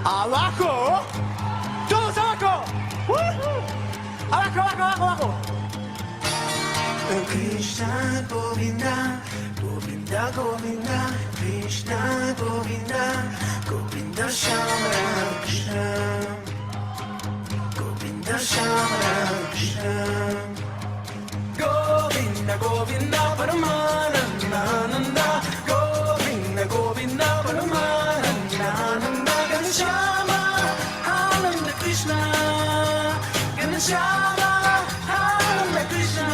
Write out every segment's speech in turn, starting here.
Abajo, todos abajo. Abajo, abajo, abajo, abajo. Krishna Govinda, Govinda Govinda, Krishna Govinda, Govinda Shama Krishna, Govinda Shama Krishna, Govinda Govinda Paramananda, Govinda Govinda Paramananda, Ganeshama, Ananda Krishna, Ganeshama, Ananda Krishna.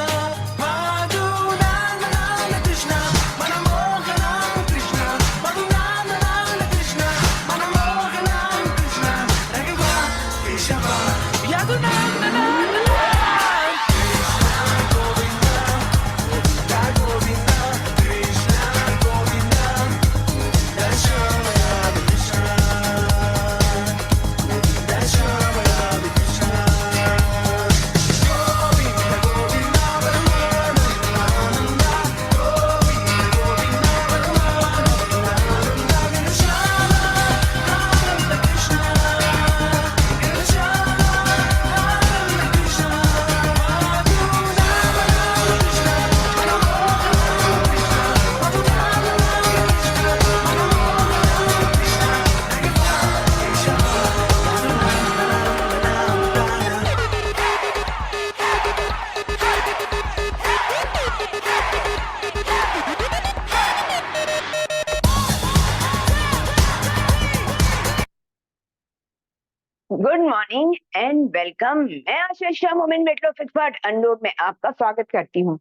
Good morning and welcome. मैं आशीषा मोमिन weight loss expert unload में आपका स्वागत करती हूँ।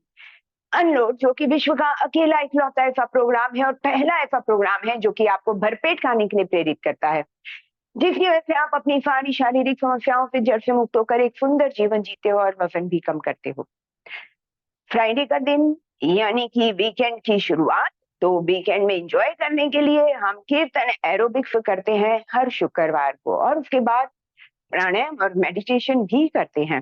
Unload जो कि विश्व का अकेला इकलौता ऐसा प्रोग्राम है और पहला ऐसा प्रोग्राम है जो कि आपको भरपेट खाने के लिए प्रेरित करता है, जिसकी वजह से आप अपनी सारी शारीरिक समस्याओं से जड़ से मुक्त होकर एक सुंदर जीवन जीते हो और वजन भी कम करते हो। फ्राइडे का दिन यानी कि वीकेंड की शुरुआत, तो वीकेंड में एंजॉय करने के लिए हम कीर्तन एरोबिक्स करते हैं हर शुक्रवार को, और उसके बाद प्राणायाम और मेडिटेशन भी करते हैं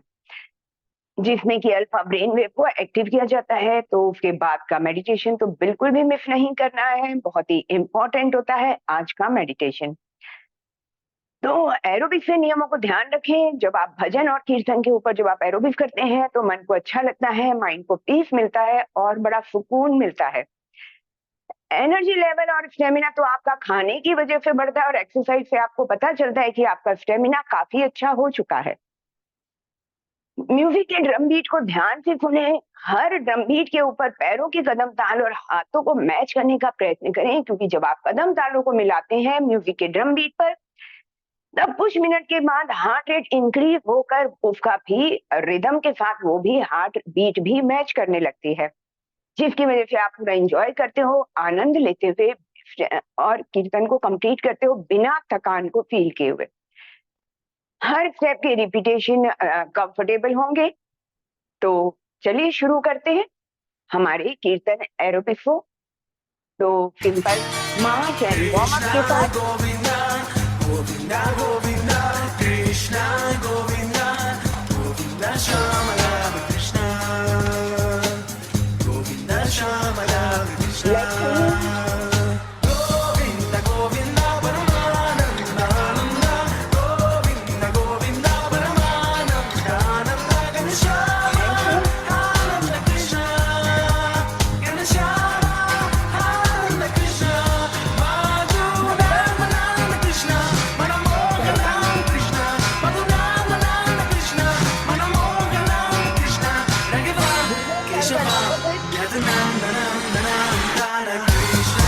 जिसमें कि अल्फा ब्रेन वेव को एक्टिव किया जाता है। तो उसके बाद का मेडिटेशन तो बिल्कुल भी मिस नहीं करना है, बहुत ही इंपॉर्टेंट होता है आज का मेडिटेशन। तो एरोबिक्स के नियमों को ध्यान रखें। जब आप भजन और कीर्तन के ऊपर जब आप एरोबिक्स करते हैं तो मन को अच्छा लगता है, माइंड को पीस मिलता है और बड़ा सुकून मिलता है। एनर्जी लेवल और स्टेमिना तो आपका खाने की वजह से बढ़ता है और एक्सरसाइज से आपको पता चलता है कि आपका स्टेमिना काफी अच्छा हो चुका है। म्यूजिक के ड्रम बीट को ध्यान से सुने, हर ड्रम बीट के ऊपर पैरों के कदम ताल और हाथों को मैच करने का प्रयत्न करें, क्योंकि जब आप कदम तालों को मिलाते हैं म्यूजिक के ड्रम बीट पर, तब कुछ मिनट के बाद हार्ट रेट इंक्रीज होकर उसका भी रिदम के साथ वो भी हार्ट बीट भी मैच करने लगती है, जिसकी वजह से आप पूरा एंजॉय करते हो, आनंद लेते हुए और कीर्तन को कंप्लीट करते हो बिना थकान को फील किए हुए। हर स्टेप के रिपीटेशन कंफर्टेबल होंगे। तो चलिए शुरू करते हैं हमारे कीर्तन एरोबिक्स को। तो simple March and warm up के साथ गोविंदा गोविंदा गोविंदा कृष्णा गोविंदा गोविंदा श्याम राम कृष्णा गोविंदा श्याम राम कृष्णा गोविंदा गोविंदा परमानंदा आनंदा गोविंदा गोविंदा परमानंदा आनंदा घनश्याम आनंद कृष्णा घनश्याम आनंद कृष्णा मधुनाम कृष्णा मनमोहनाम कृष्णा मधुनाम कृष्णा मनमोहनाम कृष्णा रघुवा केशवा यदुनंदनम Krishna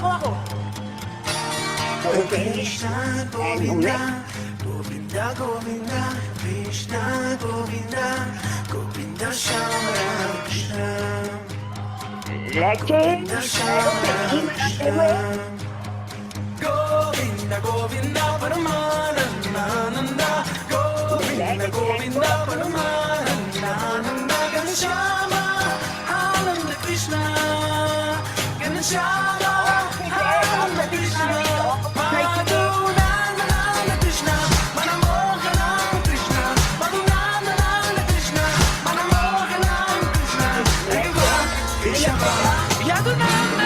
abajo. Krishna Govinda, Govinda Govinda, Krishna Govinda, Govinda Shama Ram Krishna, Let's say, Govinda Govinda Paramananda, Govinda Govinda Paramananda, Ganeshama, Ananda Krishna, Ganeshama, Ananda Krishna, Madhunanda Krishna, Manamohana Krishna, Madhunanda Krishna, Manamohana Krishna, Krishna, Yadunanda.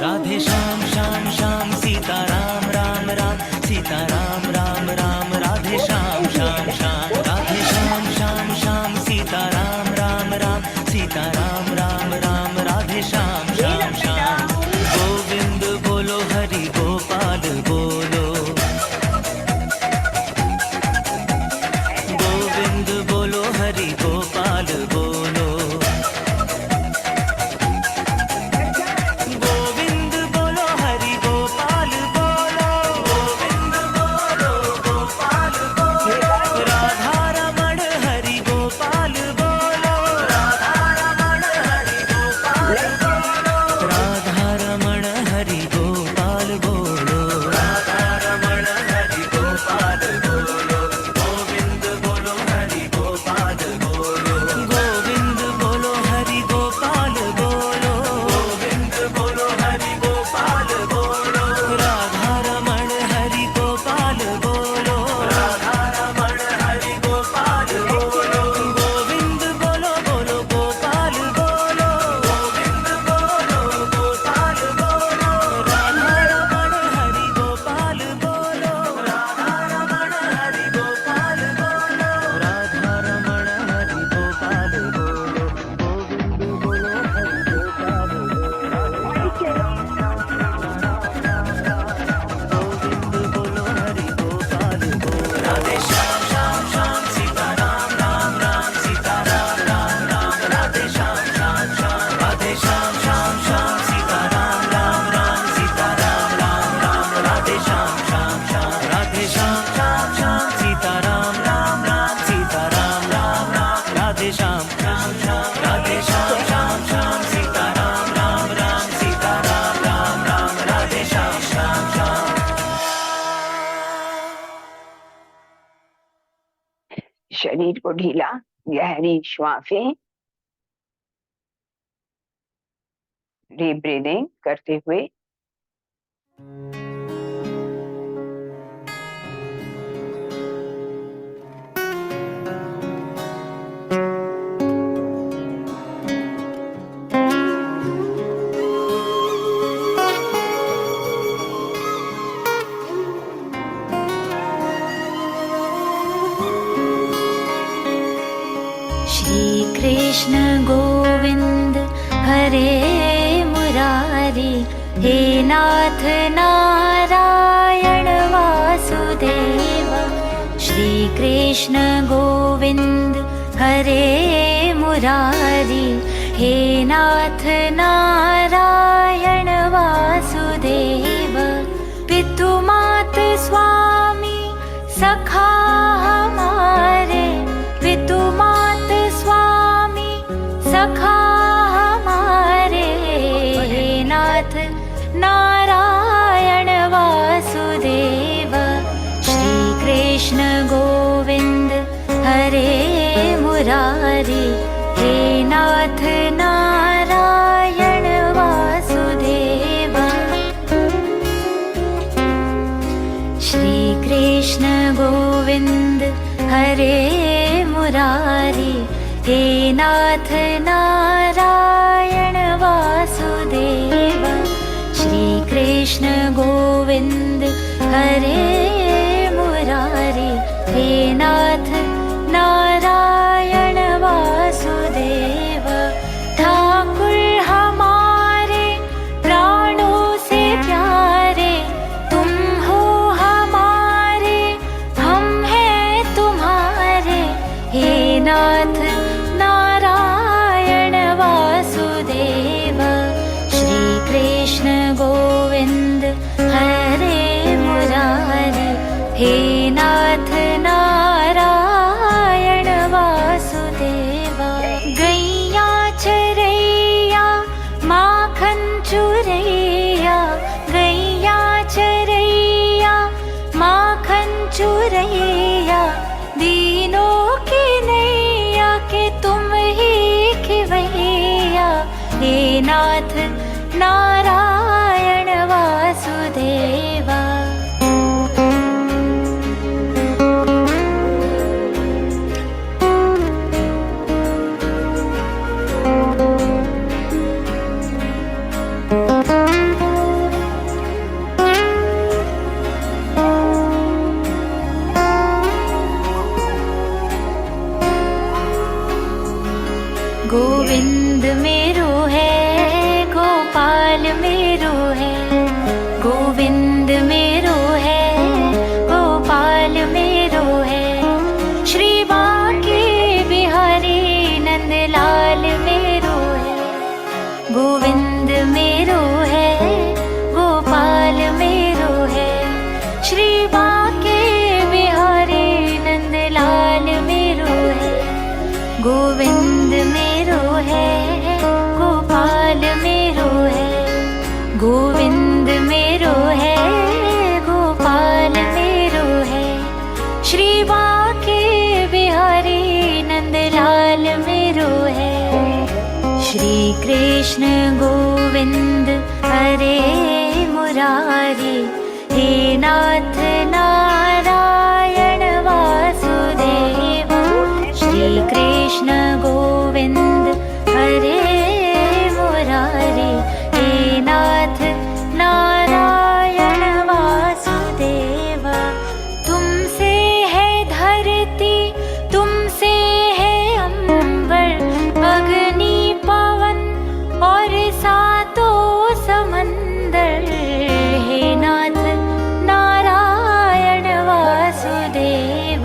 Radhe Shyam Shyam Shyam Sita Ram Ram Ram Sita Ram Ram Ram Radhe Shyam Shyam Shyam Radhe Shyam Shyam Shyam Sita Ram Ram Ram Sita Ram Ram Ram Radhe Shyam Shyam Shyam Govind बोलो हरि गोपाल बोलो गोविंद बोलो हरि गोपाल बोलो गोविंद बोलो हरि गोपाल बोलो गोविंद बोलो गोपाल बोलो राधा रमण हरि गोपाल बोलो राधा रमण हरि गोपाल बोलो राधा रमण हरि गोपाल बोलो राधा रमण हरि गोपाल बोलो गोविंद बोलो हरि गोपाल बोलो गोविंद बोलो हरि गोपाल बोलो गोविंद बोलो हरि गोपाल बोलो राधा रमण हरि गोपाल बोलो राधा रमण हरि गोपाल बोलो गोविंद बोलो बोलो गोपाल बोलो गोविंद बोलो गोपाल बोलो राधा रमण हरि गोपाल बोलो राधा रमण हरि गोपाल बोलो राधा रमण हरि गोपाल बोलो गोविंद बोलो हरि गोपाल गोविंद बोलो हरि गोपाल बोलो राधे श्याम श्याम श्याम सीता राम राम राम सीता राम राम राम राधे श्याम श्याम श्याम राधे श्याम श्याम श्याम सीता राम राम राम सीता राम राम राम राधे श्याम श्याम श्याम राधे श्याम श्याम श्याम सीता राम राम राम सीता राम राम राम राधे श्याम श्याम श्याम राधे श्याम श्याम श्याम सीता राम राम राम सीता राम राम राम राधे श्याम श्याम श्याम शरीर को ढीला, गहरी श्वासें, डीप ब्रीदिंग करते हुए श्री कृष्ण गोविंद हरे मुरारी हे नाथ नारायण वासुदेव श्री कृष्ण गोविंद हरे मुरारी हे नाथ नारायण वासुदेव पितु मात स्वामी सखा हमारे पितु मात स्वामी सखा हमारे हे नाथ नारायण वासुदेव श्री कृष्ण गोविंद हरे मुरारी हे नाथ नारायण वासुदेव श्री कृष्ण गोविंद हरे मुरारी हे नाथ नारायण वासुदेव श्री कृष्ण गोविंद हरे मुरारी हे नाथ नारायण वासुदेव ठाकुर हमारे प्राणों से प्यारे तुम हो हमारे हम हैं तुम्हारे हे नाथ नारायण वासुदेव श्री कृष्ण गोविंद हरे मुरारी हे नाथ नारायण वासुदेव गैया चरैया माखन चुरैया गैया चरैया माखन चुरैया दीनों की नैया के तुम ही खिवैया हे नाथ नारायण वासुदेवा मेरो है, गोपाल मेरो है। श्री बांके बिहारी नंदलाल मेरो है, गोविंद मेरो है, गोपाल मेरो है। गोविंद मेरो है, गोपाल मेरो है। श्री बांके बिहारी नंदलाल मेरो है। श्री कृष्ण गोविंद हरे मुरारी, हे नाथ नारायण वासुदेव। श्री कृष्ण गोविंद हरे मुरारी, हे नाथ नारायण वासुदेव। तुमसे है धरती, तुमसे है अंबर, अग्नि पवन और सातों समंदर। हे नाथ नारायण वासुदेव।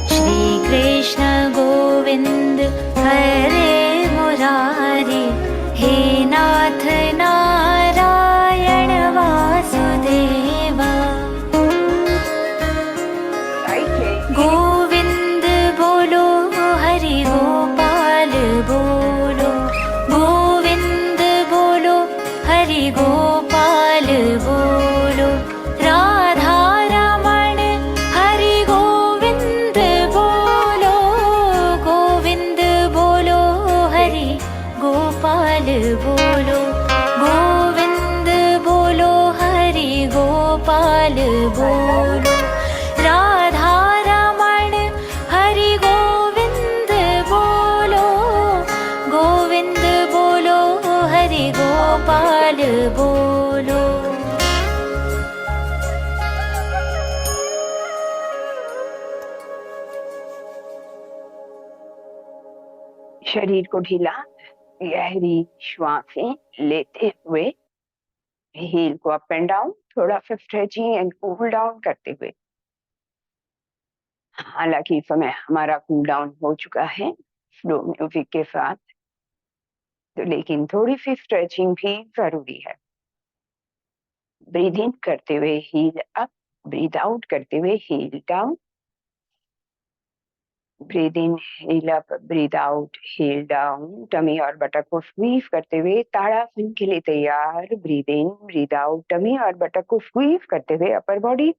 श्री कृष्ण गोविंद हरे मुरारी, हे नाथ नारायण वासुदेव। गोविंद बोलो, हरि गोपाल बोलो। गोविंद बोलो, हरि गोपाल बोलो। राधा रमण हरि गोविंद बोलो। गोविंद बोलो, हरि गोपाल बोलो। गोविंद बोलो, हरि गोपाल बोलो। राधा रमण हरि गोविंद बोलो। गोविंद बोलो, हरि गोपाल बोलो। शरीर को ढीला, गहरी श्वासें लेते हुए हील को अप एंड डाउन, थोड़ा सा स्ट्रेचिंग एंड कूल डाउन करते हुए। हालांकि इस समय हमारा कूल डाउन हो चुका है स्लो म्यूजिक के साथ, तो लेकिन थोड़ी सी स्ट्रेचिंग भी जरूरी है। ब्रीद इन करते हुए हील अप, ब्रीद आउट करते हुए heel down. Breathe in, heel up, breathe out, heel down. Tummy और बटक को स्क्वीज करते हुए ताड़ासन के लिए तैयार। Breathe in, breathe out, tummy और बटक को स्क्वीज करते हुए अपर बॉडी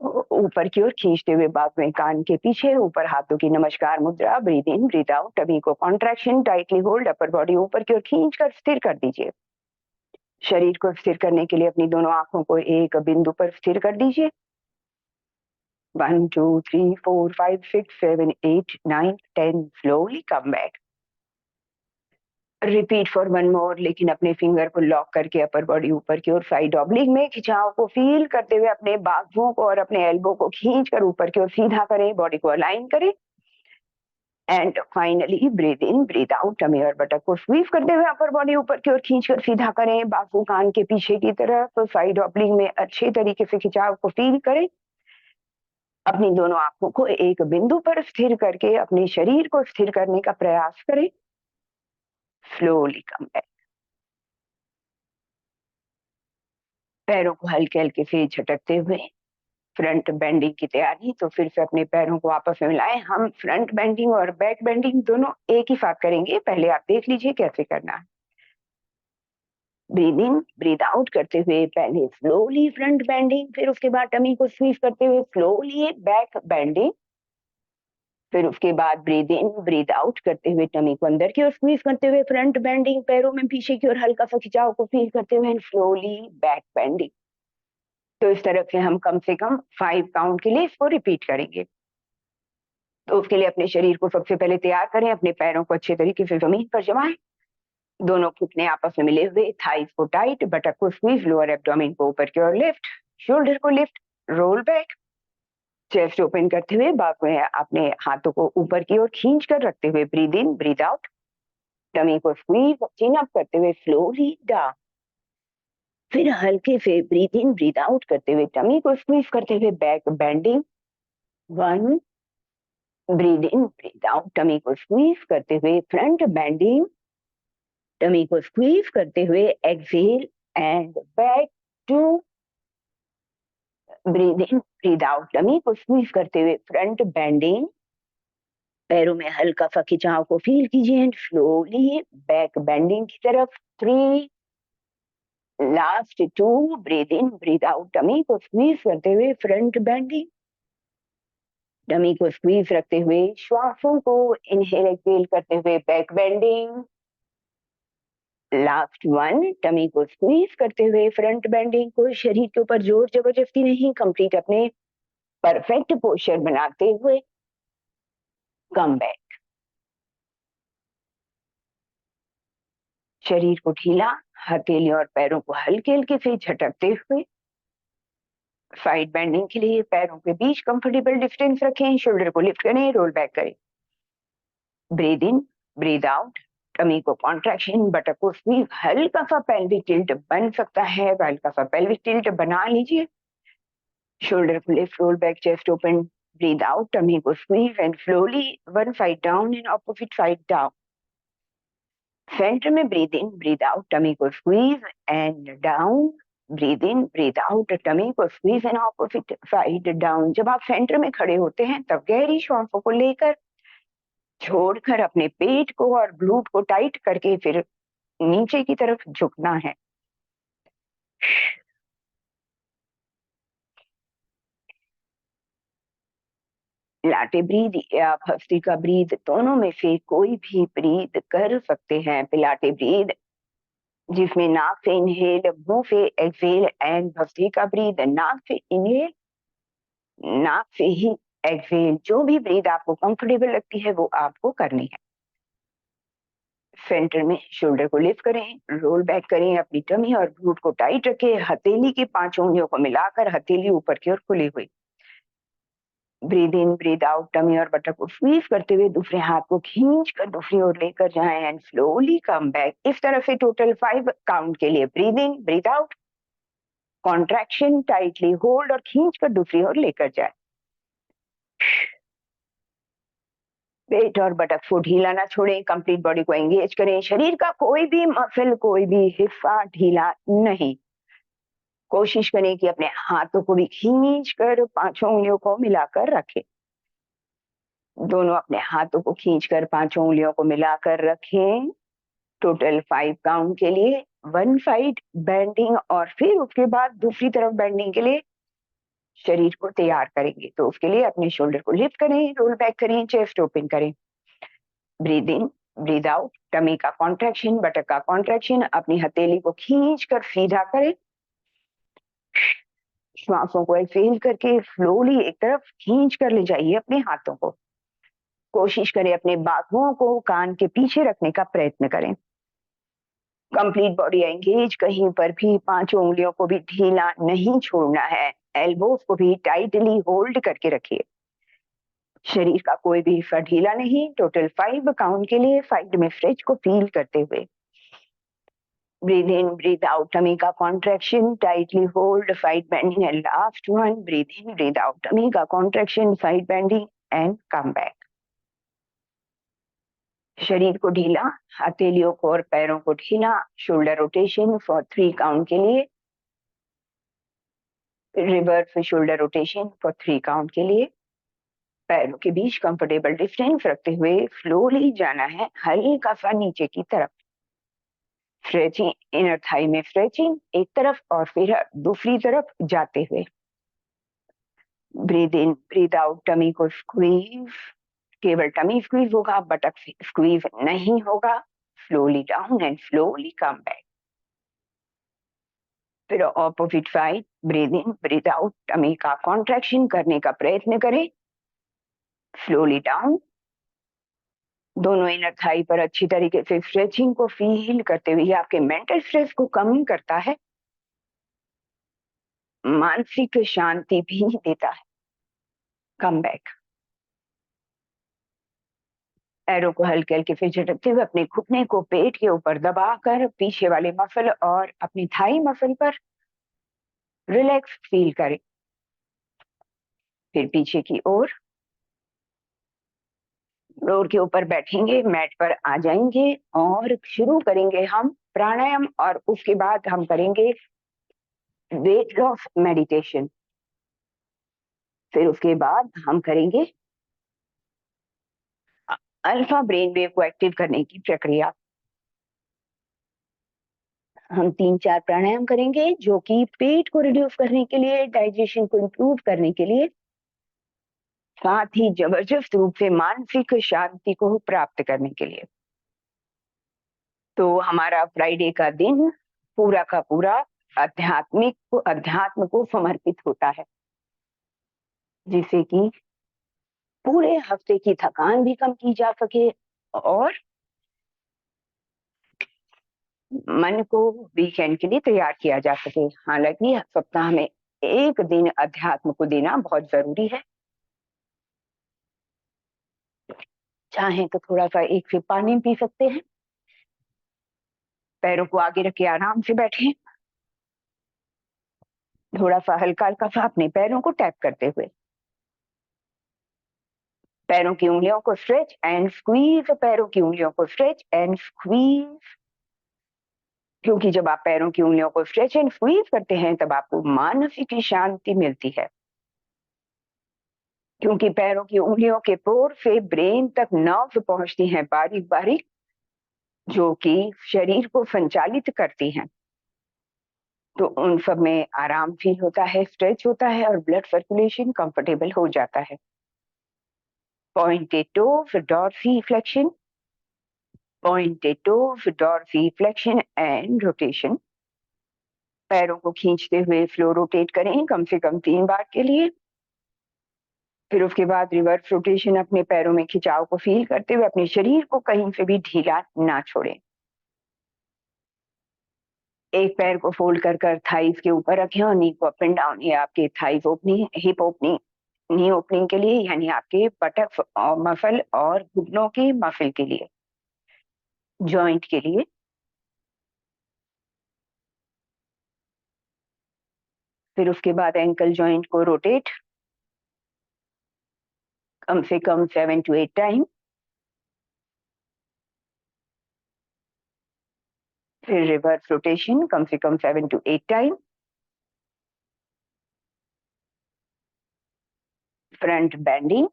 ऊपर की ओर खींचते हुए बाजुएं कान के पीछे, ऊपर हाथों की नमस्कार मुद्रा। Breathe in, breathe out, tummy को contraction, tightly hold, upper body ऊपर की ओर खींचकर स्थिर कर दीजिए। शरीर को स्थिर करने के लिए अपनी दोनों आंखों को एक बिंदु पर स्थिर कर दीजिए। 1 2 3 4 5 6 7 8 9 10 slowly come back. Repeat for 1 मोर, लेकिन अपने फिंगर को लॉक करके अपर बॉडी ऊपर की ओर साइड ऑब्लिक में खिंचाव को फील करते हुए अपने बाजुओं को और अपने एल्बो को खींचकर ऊपर की ओर सीधा करें, बॉडी को अलाइन करें। And finally breathe in, breathe out, tummy और बटक को स्क्वीज करते हुए अपर बॉडी ऊपर की ओर खींचकर सीधा करें, बाजू कान के पीछे की तरफ, तो साइड ऑब्लिक में अच्छे तरीके से खिंचाव को फील करें। अपनी दोनों आंखों को एक बिंदु पर स्थिर करके अपने शरीर को स्थिर करने का प्रयास करें। Slowly come back. पैरों को हल्के हल्के से झटकते हुए फ्रंट बेंडिंग की तैयारी। तो फिर से अपने पैरों को आपस में मिलाएं। हम फ्रंट बेंडिंग और बैक बेंडिंग दोनों एक ही साथ करेंगे। पहले आप देख लीजिए कैसे करना है। ब्रीद इन, ब्रीद आउट करते हुए पहले स्लोली फ्रंट बेंडिंग, फिर उसके बाद टमी को स्क्वीज करते हुए स्लोली बैक बेंडिंग, फिर उसके बाद ब्रीद इन, ब्रीद आउट करते हुए टमी को अंदर की ओर स्क्वीज करते हुए फ्रंट बेंडिंग, पैरों में पीछे की ओर हल्का सा खिंचाव को फील करते हुए स्लोली बैक बेंडिंग। तो इस तरह से हम कम से कम 5 काउंट के लिए इसको रिपीट करेंगे। तो उसके लिए अपने शरीर को सबसे पहले तैयार करें। अपने पैरों को अच्छे तरीके से जमीन पर जमाएं। दोनों घुटने आपस में मिले हुए, थाइस को टाइट, बटक को स्क्वीज, लोअर एब्डोमेन को ऊपर की ओर लिफ्ट, शोल्डर को lift, roll back. Chest open करते हुए बाजुएं अपने हाथों को ऊपर की ओर खींच कर रखते हुए breathe in, breathe out, tummy को स्क्वीज, चिन अप करते हुए स्लोली डाउन। फिर हल्के से ब्रीद इन, ब्रीद आउट करते हुए टमी को स्क्वीज करते हुए back bending. 1, breathe in, breathe out, tummy को स्क्वीज करते हुए फ्रंट बेंडिंग, टमी को स्क्वीज करते हुए exhale and back two breathe in breathe out. Tummy को स्क्वीज करते हुए फ्रंट बेंडिंग, पैरों में हल्का सा खिंचाव को फील कीजिए एंड स्लोली बैक बेंडिंग की तरफ। 3 last 2 breathe in breathe out. Tummy को स्क्वीज करते हुए फ्रंट बेंडिंग, टमी को स्क्वीज रखते हुए श्वासों को इनहेल एक्सेल करते हुए बैक बेंडिंग। लास्ट 1 टमी को स्क्वीज करते हुए फ्रंट बेंडिंग को शरीर के ऊपर जोर जबरदस्ती नहीं, कंप्लीट अपने परफेक्ट पोस्चर बनाते हुए कम बैक। शरीर को ढीला, हथेली और पैरों को हल्के हल्के से झटकते हुए साइड बेंडिंग के लिए पैरों के बीच कंफर्टेबल डिस्टेंस रखें। शोल्डर को लिफ्ट करें, रोल बैक करें। Breathe in breathe out. Tummy को कॉन्ट्रैक्शन, बटक को स्क्वीज, हल्का सा पेल्विक टिल्ट बन सकता है, हल्का सा पेल्विक टिल्ट बना लीजिए। शोल्डर को lift, roll back, chest open. Breathe out, tummy को squeeze and slowly one side down and opposite side down. Centre में breathe in breathe out, tummy को squeeze and down. Breathe in breathe out, tummy को squeeze and opposite side down. जब आप centre में खड़े होते हैं तब गहरी श्वासों को लेकर छोड़कर अपने पेट को और ग्लूट को टाइट करके फिर नीचे की तरफ झुकना है। लाटे ब्रीद या भस्त्रिका ब्रीद, दोनों में से कोई भी ब्रीद कर सकते हैं। पिलाटे ब्रीद जिसमें नाक से इनहेल, मुंह से एक्सेल एंड भस्त्रिका ब्रीद नाक से इनहेल, नाक से ही एक्सेल। जो भी ब्रीद आपको कंफर्टेबल लगती है वो आपको करनी है। सेंटर में शोल्डर को लिफ्ट करें, रोल बैक करें, अपनी टमी और ग्लूट को टाइट रखें। हथेली की 5 उंगलियों को मिलाकर हथेली ऊपर की ओर खुली हुई। Breathe in breathe out, tummy और बटक को स्क्वीज करते हुए दूसरे हाथ को खींच कर दूसरी ओर लेकर जाएं एंड स्लोली कम बैक। इस तरह से टोटल 5 काउंट के लिए breathe in breathe out, contraction, tightly hold और खींच कर दूसरी ओर लेकर जाए। पेट और बटक को ढीला ना छोड़ें, कंप्लीट बॉडी को एंगेज करें। शरीर का कोई भी मसल, कोई भी हिस्सा ढीला नहीं। कोशिश करें कि अपने हाथों को भी खींच कर 5 उंगलियों को मिलाकर रखें। दोनों अपने हाथों को खींचकर 5 उंगलियों को मिलाकर रखें। टोटल 5 काउंट के लिए 1 साइड बेंडिंग और फिर उसके बाद दूसरी तरफ बेंडिंग के लिए शरीर को तैयार करेंगे। तो उसके लिए अपने शोल्डर को लिफ्ट करें, रोल बैक करें, चेस्ट ओपन करें। Breathe in breathe out, tummy का कॉन्ट्रैक्शन, बटक का कॉन्ट्रैक्शन। अपनी हथेली को खींच कर सीधा करें। श्वासों को एक्सेल करके स्लोली एक तरफ खींच कर ले जाइए अपने हाथों को। कोशिश करें अपने बाजुओं को कान के पीछे रखने का प्रयत्न करें। कंप्लीट बॉडी एंगेज, कहीं पर भी 5 उंगलियों को भी ढीला नहीं छोड़ना है। एल्बोज को भी टाइटली होल्ड करके रखिए। शरीर का कोई भी हिस्सा ढीला नहीं। टोटल 5 काउंट के लिए साइड में स्ट्रेच को फील करते हुए breathe in breathe out, tummy का contraction, tightly hold, side bending and last 1 breathe in breathe out, tummy का contraction, side bending and come back. शरीर को ढीला, हथेलियों को और पैरों को ढीला। शोल्डर रोटेशन फॉर 3 काउंट के लिए, reverse shoulder rotation for 3 count के लिए। पैरों के बीच कंफर्टेबल डिस्टेंस रखते हुए स्लोली जाना है हल्का सा नीचे की तरफ। स्ट्रेचिंग, इनर थाई में स्ट्रेचिंग एक तरफ और फिर दूसरी तरफ जाते हुए। Breathe in breathe out, tummy को स्क्वीज, केवल टमी स्क्वीज होगा, बटक स्क्वीज नहीं होगा। Slowly down and slowly come back. फिर opposite side, breathe in breathe out, tummy का कॉन्ट्रैक्शन करने का प्रयत्न करें। स्लोली डाउन, दोनों इनर थाई पर अच्छी तरीके से स्ट्रेचिंग को फील करते हुए आपके मेंटल स्ट्रेस को कम करता है, मानसिक शांति भी देता है। Come back. पैरों को हल्के हल्के से झटकते हुए अपने घुटने को पेट के ऊपर दबाकर पीछे वाले मसल और अपनी थाई मसल पर रिलैक्स फील करें। फिर पीछे की ओर फ्लोर के ऊपर बैठेंगे, मैट पर आ जाएंगे और शुरू करेंगे हम प्राणायाम, और उसके बाद हम करेंगे वेट लॉस मेडिटेशन। फिर उसके बाद हम करेंगे अल्फा ब्रेन वेव को एक्टिव करने की प्रक्रिया। हम 3-4 प्राणायाम करेंगे जो कि पेट को रिड्यूस करने के लिए, डाइजेशन को इंप्रूव करने के लिए, साथ ही जबरदस्त रूप से मानसिक शांति को प्राप्त करने के लिए। तो हमारा फ्राइडे का दिन पूरा का पूरा अध्यात्म को समर्पित होता है, जिससे कि पूरे हफ्ते की थकान भी कम की जा सके और मन को वीकेंड के लिए तैयार किया जा सके। हालांकि सप्ताह में एक दिन अध्यात्म को देना बहुत जरूरी है। चाहे तो थोड़ा सा एक सिप पानी पी सकते हैं। पैरों को आगे रख के आराम से बैठे, थोड़ा सा हल्का हल्का सा अपने पैरों को टैप करते हुए पैरों की उंगलियों को स्ट्रेच एंड स्क्वीज, पैरों की उंगलियों को स्ट्रेच एंड स्क्वीज। क्योंकि जब आप पैरों की उंगलियों को स्ट्रेच एंड स्क्वीज करते हैं तब आपको मानसिक शांति मिलती है, क्योंकि पैरों की उंगलियों के पोर से ब्रेन तक नर्व्स पहुंचती हैं बारीक बारीक, जो कि शरीर को संचालित करती हैं। तो उन सब में आराम फील होता है, स्ट्रेच होता है और ब्लड सर्कुलेशन कंफर्टेबल हो जाता है। Pointed toes, dorsiflexion, pointed toes, dorsiflexion and rotation. पैरों को खींचते हुए फ्लो रोटेट करें कम से कम 3 बार के लिए। फिर उसके बाद रिवर्स रोटेशन, अपने पैरों में खिंचाव को फील करते हुए अपने शरीर को कहीं से भी ढीला ना छोड़ें। एक पैर को फोल्ड कर कर थाइस के ऊपर रखें और नी को अप एंड डाउन। ये आपके थाइस ओपनिंग, हिप ओपनिंग, नी ओपनिंग के लिए, यानी आपके बटक मसल और घुटनों की मसल के लिए, जॉइंट के लिए। फिर उसके बाद एंकल जॉइंट को रोटेट कम से कम 7 to 8 टाइम। फिर रिवर्स रोटेशन कम से कम 7 to 8 time. Front bending,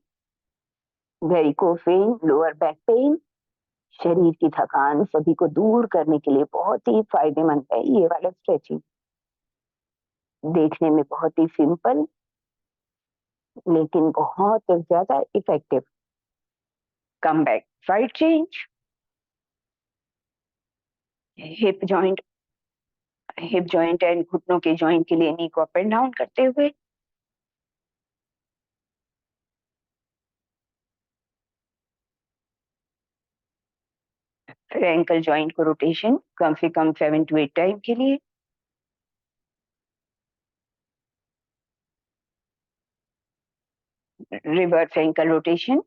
varicose when, lower back pain, शरीर की थकान सभी को दूर करने के लिए बहुत ही फायदेमंद है ये वाला स्ट्रेचिंग। देखने में बहुत ही सिंपल लेकिन बहुत ज्यादा effective. Come back side change, hip joint and घुटनों के जॉइंट के लिए नी को अप एंड डाउन करते हुए फिर एंकल जॉइंट को रोटेशन कम से कम 7 to 8 टाइम के लिए। Reverse ankle rotation,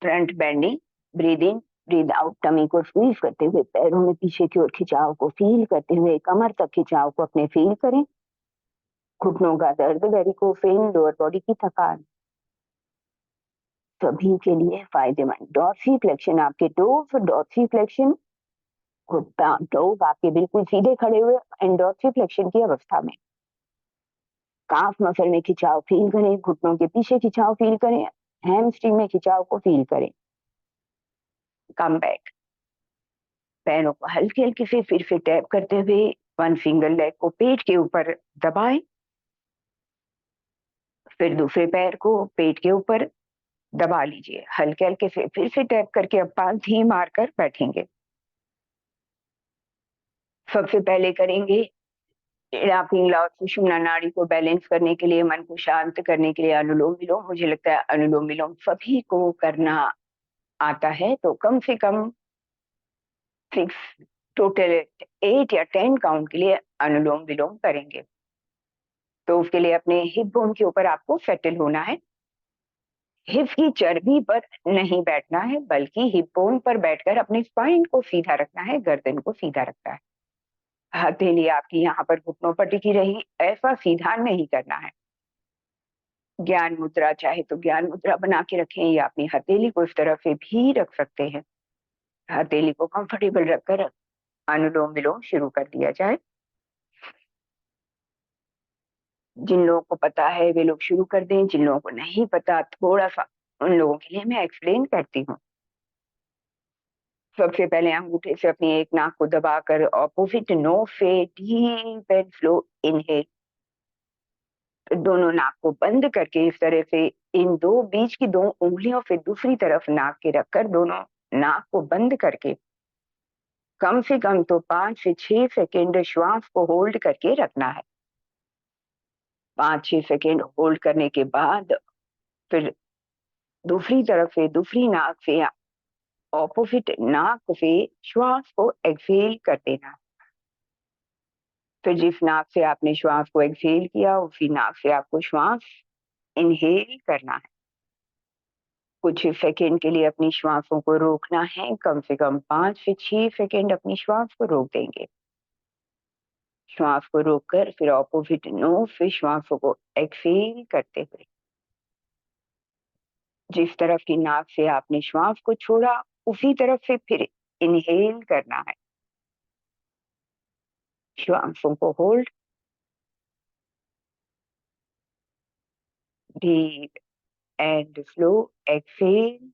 front bending, breathe in breathe out, tummy को स्क्वीज करते हुए पैरों में पीछे की ओर खिंचाव को फील करते हुए कमर तक खिंचाव को अपने फील करें। घुटनों का दर्द, वेरिकोस वेन, लोअर बॉडी की थकान सभी के लिए फायदेमंद। डॉर्सिफ्लेक्शन, आपके टोज, डॉर्सिफ्लेक्शन, टोज आपके बिल्कुल सीधे खड़े हुए एंड डॉर्सिफ्लेक्शन की अवस्था में काफ मसल में खिंचाव फील करें, घुटनों के पीछे खिंचाव फील करें, हैमस्ट्रिंग में खिंचाव को फील करें। कम बैक, पैरों को हल्के हल्के से फिर से टैप करते हुए वन फिंगर लेग को पेट के ऊपर दबाएं, फिर दूसरे पैर को पेट के ऊपर दबा लीजिए। हल्के हल्के से फिर से टैप करके अब पांव धी मारकर बैठेंगे। सबसे पहले करेंगे पिंगला और सुषुम्ना नाड़ी को बैलेंस करने के लिए, मन को शांत करने के लिए अनुलोम विलोम। मुझे लगता है अनुलोम विलोम सभी को करना आता है, तो कम से कम 6 टोटल 8 या 10 काउंट के लिए अनुलोम विलोम करेंगे। तो उसके लिए अपने हिप बोन के ऊपर आपको सेटल होना है। हिप की चर्बी पर नहीं बैठना है, बल्कि हिप बोन पर बैठकर अपने स्पाइन को सीधा रखना है, गर्दन को सीधा रखना है। हथेली आपकी यहाँ पर घुटनों पर टिकी रही, ऐसा सीधा नहीं करना है। ज्ञान मुद्रा चाहे तो ज्ञान मुद्रा बना के रखें या अपनी हथेली को इस तरह से भी रख सकते हैं। हथेली को कंफर्टेबल रखकर अनुलोम विलोम शुरू कर दिया जाए। जिन लोगों को पता है वे लोग शुरू कर दें, जिन लोगों को नहीं पता थोड़ा सा उन लोगों के लिए मैं एक्सप्लेन करती हूँ। सबसे पहले अंगूठे से अपनी एक नाक को दबाकर ऑपोजिट नोज से डीप एंड स्लो इनहेल, दोनों नाक को बंद करके इस तरह से इन दो बीच की दो उंगलियों से दूसरी तरफ नाक के रखकर दोनों नाक को बंद करके कम से कम तो 5 से 6 सेकेंड श्वास को होल्ड करके रखना है। 5-6 सेकेंड होल्ड करने के बाद फिर दूसरी तरफ से दूसरी नाक से ऑपोजिट नाक से श्वास को एक्सेल कर देना। फिर जिस नाक से आपने श्वास को एक्सेल किया उसी नाक से आपको श्वास इनहेल करना है। कुछ सेकेंड के लिए अपनी श्वासों को रोकना है, कम से कम 5 से 6 सेकेंड अपनी श्वास को रोक देंगे। श्वास को रोककर फिर ऑपोजिट नोज से श्वासों को एक्सेल करते हुए जिस तरफ की नाक से आपने श्वास को छोड़ा उसी तरफ से फिर इनहेल करना है। श्वासों को hold, deep and slow exhale.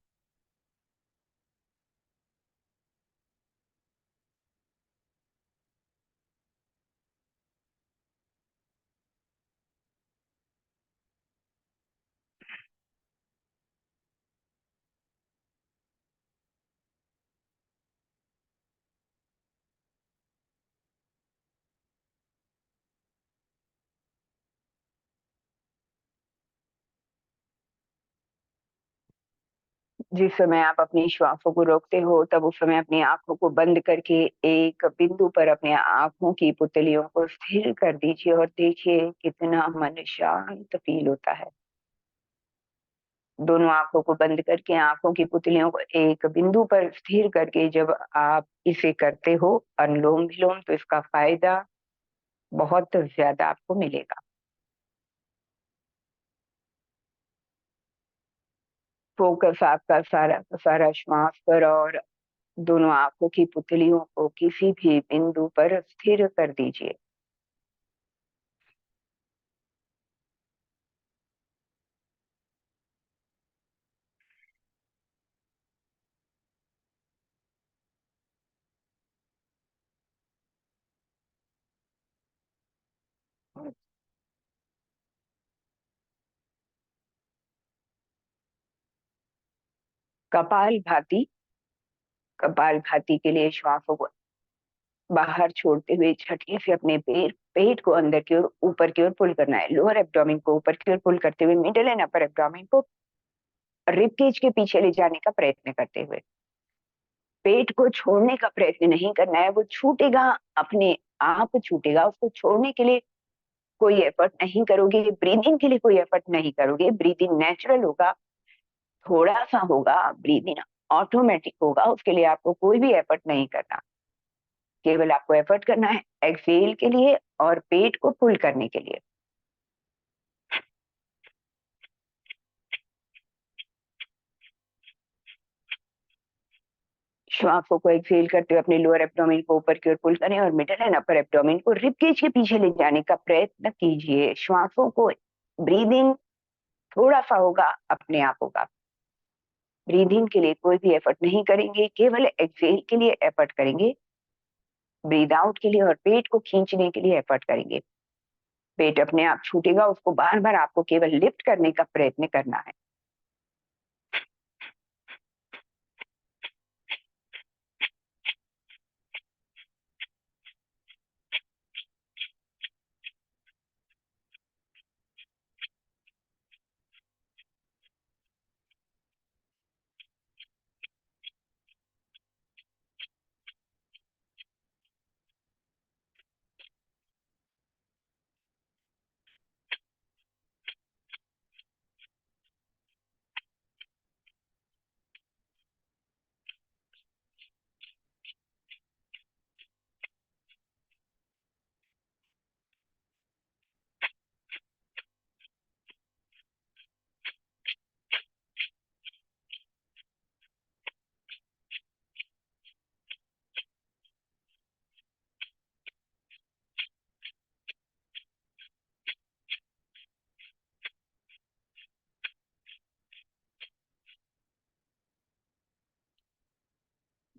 जिस समय आप अपनी श्वासों को रोकते हो तब उस समय अपनी आंखों को बंद करके एक बिंदु पर अपने आंखों की पुतलियों को स्थिर कर दीजिए और देखिए कितना मन शांत फील होता है। दोनों आंखों को बंद करके आंखों की पुतलियों को एक बिंदु पर स्थिर करके जब आप इसे करते हो अनुलोम विलोम तो इसका फायदा बहुत ज्यादा आपको मिलेगा। फोकस आपका सारा का सारा श्वास पर और दोनों आंखों की पुतलियों को किसी भी बिंदु पर स्थिर कर दीजिए। कपाल भाती, कपाल भाती के लिए श्वासों को बाहर छोड़ते हुए झटके से अपने पेट को अंदर की ओर ऊपर की ओर पुल करना है। लोअर एब्डोमेन को ऊपर की ओर पुल करते हुए मिडिल एंड अपर एब्डोमेन को रिब केज के पीछे ले जाने का प्रयत्न करते हुए पेट को छोड़ने का प्रयत्न नहीं करना है। वो छूटेगा, अपने आप छूटेगा। उसको छोड़ने के लिए कोई एफर्ट नहीं करोगे, ब्रीदिंग के लिए कोई एफर्ट नहीं करोगे। ब्रीदिंग नेचुरल होगा, थोड़ा सा होगा, ब्रीदिंग ऑटोमेटिक होगा। उसके लिए आपको कोई भी एफर्ट नहीं करना, केवल आपको एफर्ट करना है एक्सेल के लिए और पेट को पुल करने के लिए। श्वासों को एक्सेल करते हुए अपने लोअर एब्डोमेन को ऊपर की ओर पुल करें और मिडल एंड अपर एब्डोमेन को रिब केज के पीछे ले जाने का प्रयत्न कीजिए। श्वासों को ब्रीदिंग थोड़ा सा होगा, अपने आप होगा। ब्रीदिंग के लिए कोई भी एफर्ट नहीं करेंगे, केवल एक्सेल के लिए एफर्ट करेंगे। ब्रीद आउट के लिए और पेट को खींचने के लिए एफर्ट करेंगे। पेट अपने आप छूटेगा, उसको बार बार आपको केवल लिफ्ट करने का प्रयत्न करना है।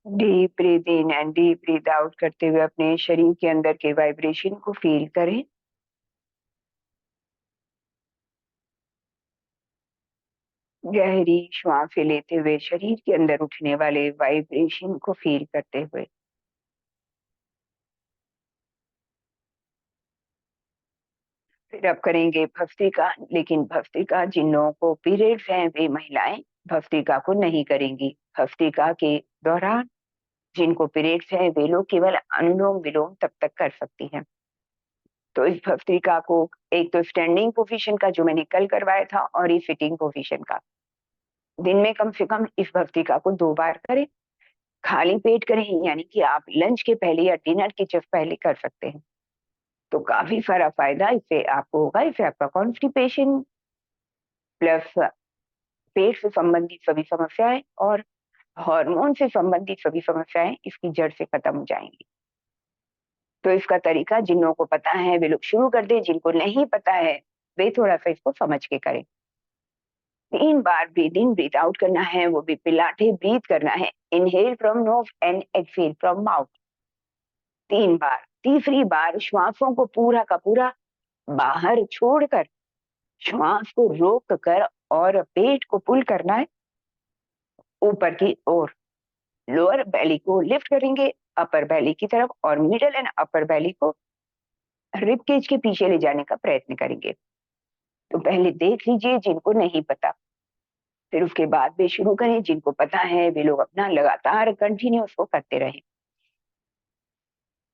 Deep breath in and deep breath out करते हुए अपने शरीर के अंदर के वाइब्रेशन को फील करें। गहरी श्वासें लेते हुए शरीर के अंदर उठने वाले वाइब्रेशन को फील करते हुए फिर अब करेंगे भस्त्रिका। लेकिन भस्त्रिका जिन लोगों को पीरियड्स हैं वे महिलाएं भस्त्रिका को नहीं करेंगी। भस्त्रिका के दौरान जिनको पीरियड्स है वे लोग केवल अनुलोम विलोम तब तक कर सकती हैं। तो इस भस्त्रिका को एक तो स्टैंडिंग पोजीशन का जो मैंने कल करवाया था और ये सिटिंग पोजीशन का, दिन में कम से कम इस भस्त्रिका को 2 बार करें। खाली पेट करें, यानी कि आप लंच के पहले या डिनर के जस्ट पहले कर सकते हैं। तो काफी सारा फायदा इससे आपको होगा। इससे आपका कॉन्स्टिपेशन प्लस पेट से संबंधित सभी समस्याएं और हार्मोन से संबंधित सभी समस्याएं इसकी जड़ से खत्म हो जाएंगी। तो इसका तरीका जिन लोगों को पता है वे लोग शुरू कर दें, जिनको नहीं पता है वे थोड़ा सा इसको समझ के करें। 3 बार ब्रीथ इन ब्रीथ आउट करना है, वो भी पिलाटे ब्रीथ करना है। Inhale from knows and exhale from mouth 3 बार। तीसरी बार श्वासों को पूरा का पूरा बाहर छोड़कर श्वास को रोक कर और पेट को पुल करना है ऊपर की ओर। लोअर बेली को लिफ्ट करेंगे अपर बेली की तरफ और मिडल एंड अपर बेली को रिब केज के पीछे ले जाने का प्रयत्न करेंगे। तो पहले देख लीजिए जिनको नहीं पता, फिर उसके बाद वे शुरू करें। जिनको पता है वे लोग अपना लगातार कंटिन्यू उसको करते रहें।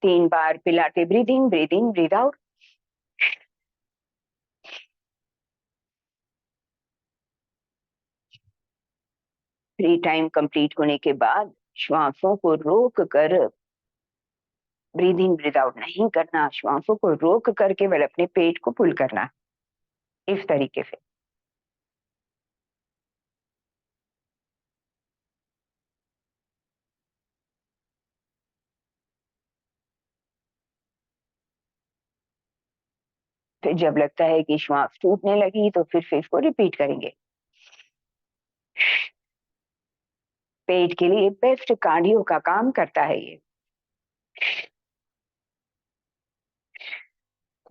3 बार Pilates breathe in breathe out. Free time complete होने के बाद श्वासों को रोक कर ब्रीथ इन ब्रीथ आउट नहीं करना, श्वासों को रोक कर केवल अपने पेट को पुल करना, इस तरीके से। फिर जब लगता है कि श्वास टूटने लगी तो फिर से इसको रिपीट करेंगे। पेट के लिए बेस्ट कार्डियो का काम करता है ये।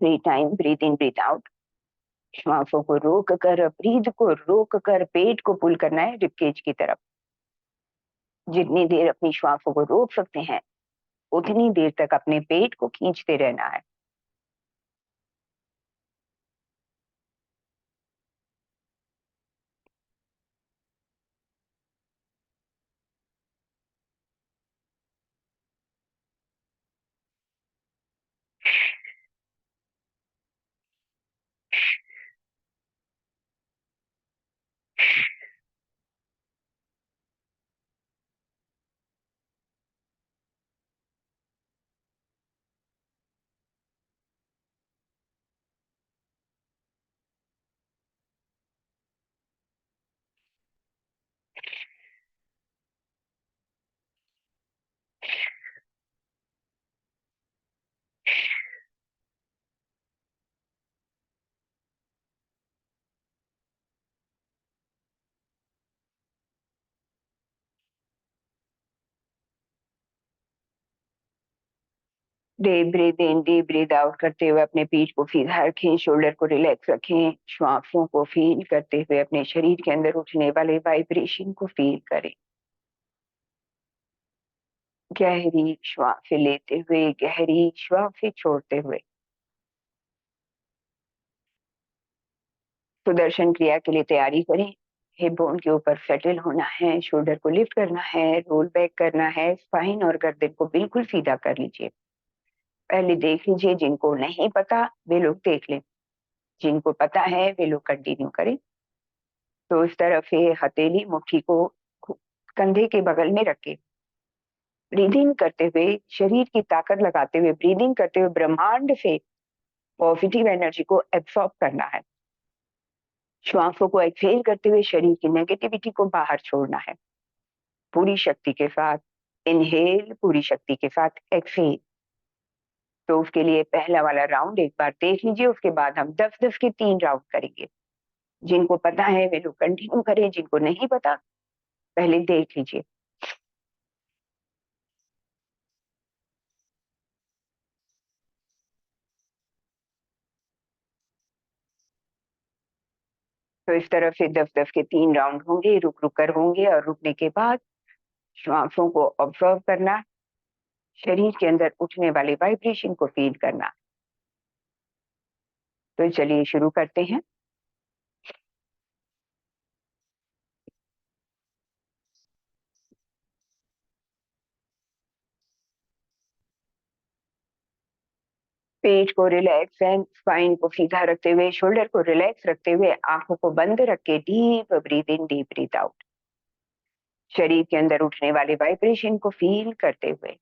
3 time breathe in breathe out. श्वासों को रोक कर, ब्रीथ को रोक कर पेट को पुल करना है रिबकेज की तरफ। जितनी देर अपनी श्वासों को रोक सकते हैं उतनी देर तक अपने पेट को खींचते रहना है। डीप ब्रीथ इन डीप ब्रीथ आउट करते हुए अपने पीठ को सीधा रखें, शोल्डर को रिलैक्स रखें। श्वासों को फील करते हुए अपने शरीर के अंदर उठने वाले वाइब्रेशन को फील करें। गहरी श्वासें लेते हुए गहरी श्वासें छोड़ते हुए सुदर्शन क्रिया के लिए तैयारी करें। हिप बोन के ऊपर सेटल होना है, शोल्डर को लिफ्ट करना है, रोल बैक करना है, स्पाइन और गर्दन को बिल्कुल सीधा कर लीजिए। पहले देख लीजिए, जिनको नहीं पता वे लोग देख लें, जिनको पता है वे लोग कंटिन्यू करें। तो इस तरह से हथेली मुट्ठी को कंधे के बगल में रखें। ब्रीदिंग करते हुए शरीर की ताकत लगाते हुए ब्रीदिंग करते हुए ब्रह्मांड से पॉजिटिव एनर्जी को एब्सॉर्ब करना है। श्वासों को एक्सहेल करते हुए शरीर की नेगेटिविटी को बाहर छोड़ना है। पूरी शक्ति के साथ इनहेल, पूरी शक्ति के साथ एक्सहेल। तो उसके लिए पहला वाला राउंड एक बार देख लीजिए, उसके बाद हम 10-10 के 3 राउंड करेंगे। जिनको पता है वे लोग कंटिन्यू करें, जिनको नहीं पता पहले देख लीजिए। तो इस तरह से 10-10 के 3 राउंड होंगे, रुक रुक कर होंगे, और रुकने के बाद श्वासों को ऑब्जर्व करना, शरीर के अंदर उठने वाले वाइब्रेशन को फील करना। तो चलिए शुरू करते हैं। पेट को रिलैक्स एंड स्पाइन को सीधा रखते हुए, शोल्डर को रिलैक्स रखते हुए, आंखों को बंद रख के डीप ब्रीथ इन, डीप ब्रीथ आउट। शरीर के अंदर उठने वाले वाइब्रेशन को फील करते हुए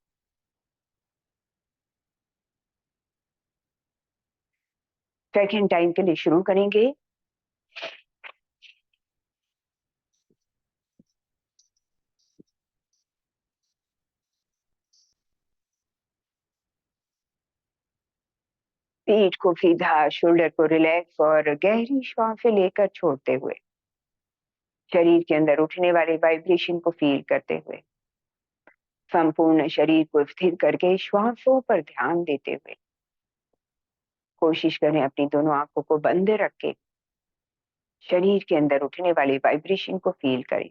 सेकेंड टाइम के लिए शुरू करेंगे। पेट को सीधा, शोल्डर को रिलैक्स और गहरी श्वासें लेकर छोड़ते हुए, शरीर के अंदर उठने वाले वाइब्रेशन को फील करते हुए, संपूर्ण शरीर को स्थिर करके श्वासों पर ध्यान देते हुए कोशिश करें अपनी दोनों आंखों को बंद रख के शरीर के अंदर उठने वाले वाइब्रेशन को फील करें।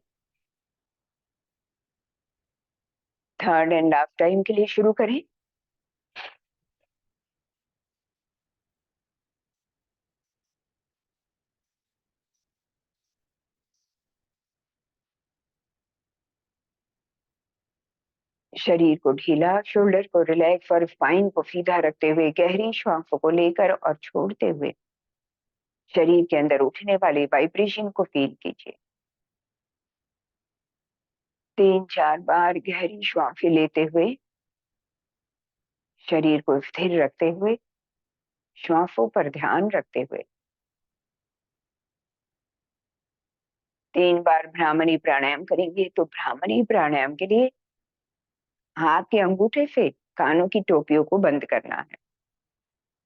थर्ड एंड लास्ट टाइम के लिए शुरू करें। शरीर को ढीला, शोल्डर को रिलैक्स और स्पाइन को सीधा रखते हुए गहरी श्वासों को लेकर और छोड़ते हुए शरीर के अंदर उठने वाले वाइब्रेशन को फील कीजिए। 3-4 बार गहरी श्वासें लेते हुए, शरीर को स्थिर रखते हुए, श्वासों पर ध्यान रखते हुए 3 बार भ्रामरी प्राणायाम करेंगे। तो भ्रामरी प्राणायाम के लिए हाथ के अंगूठे से कानों की टोपियों को बंद करना है।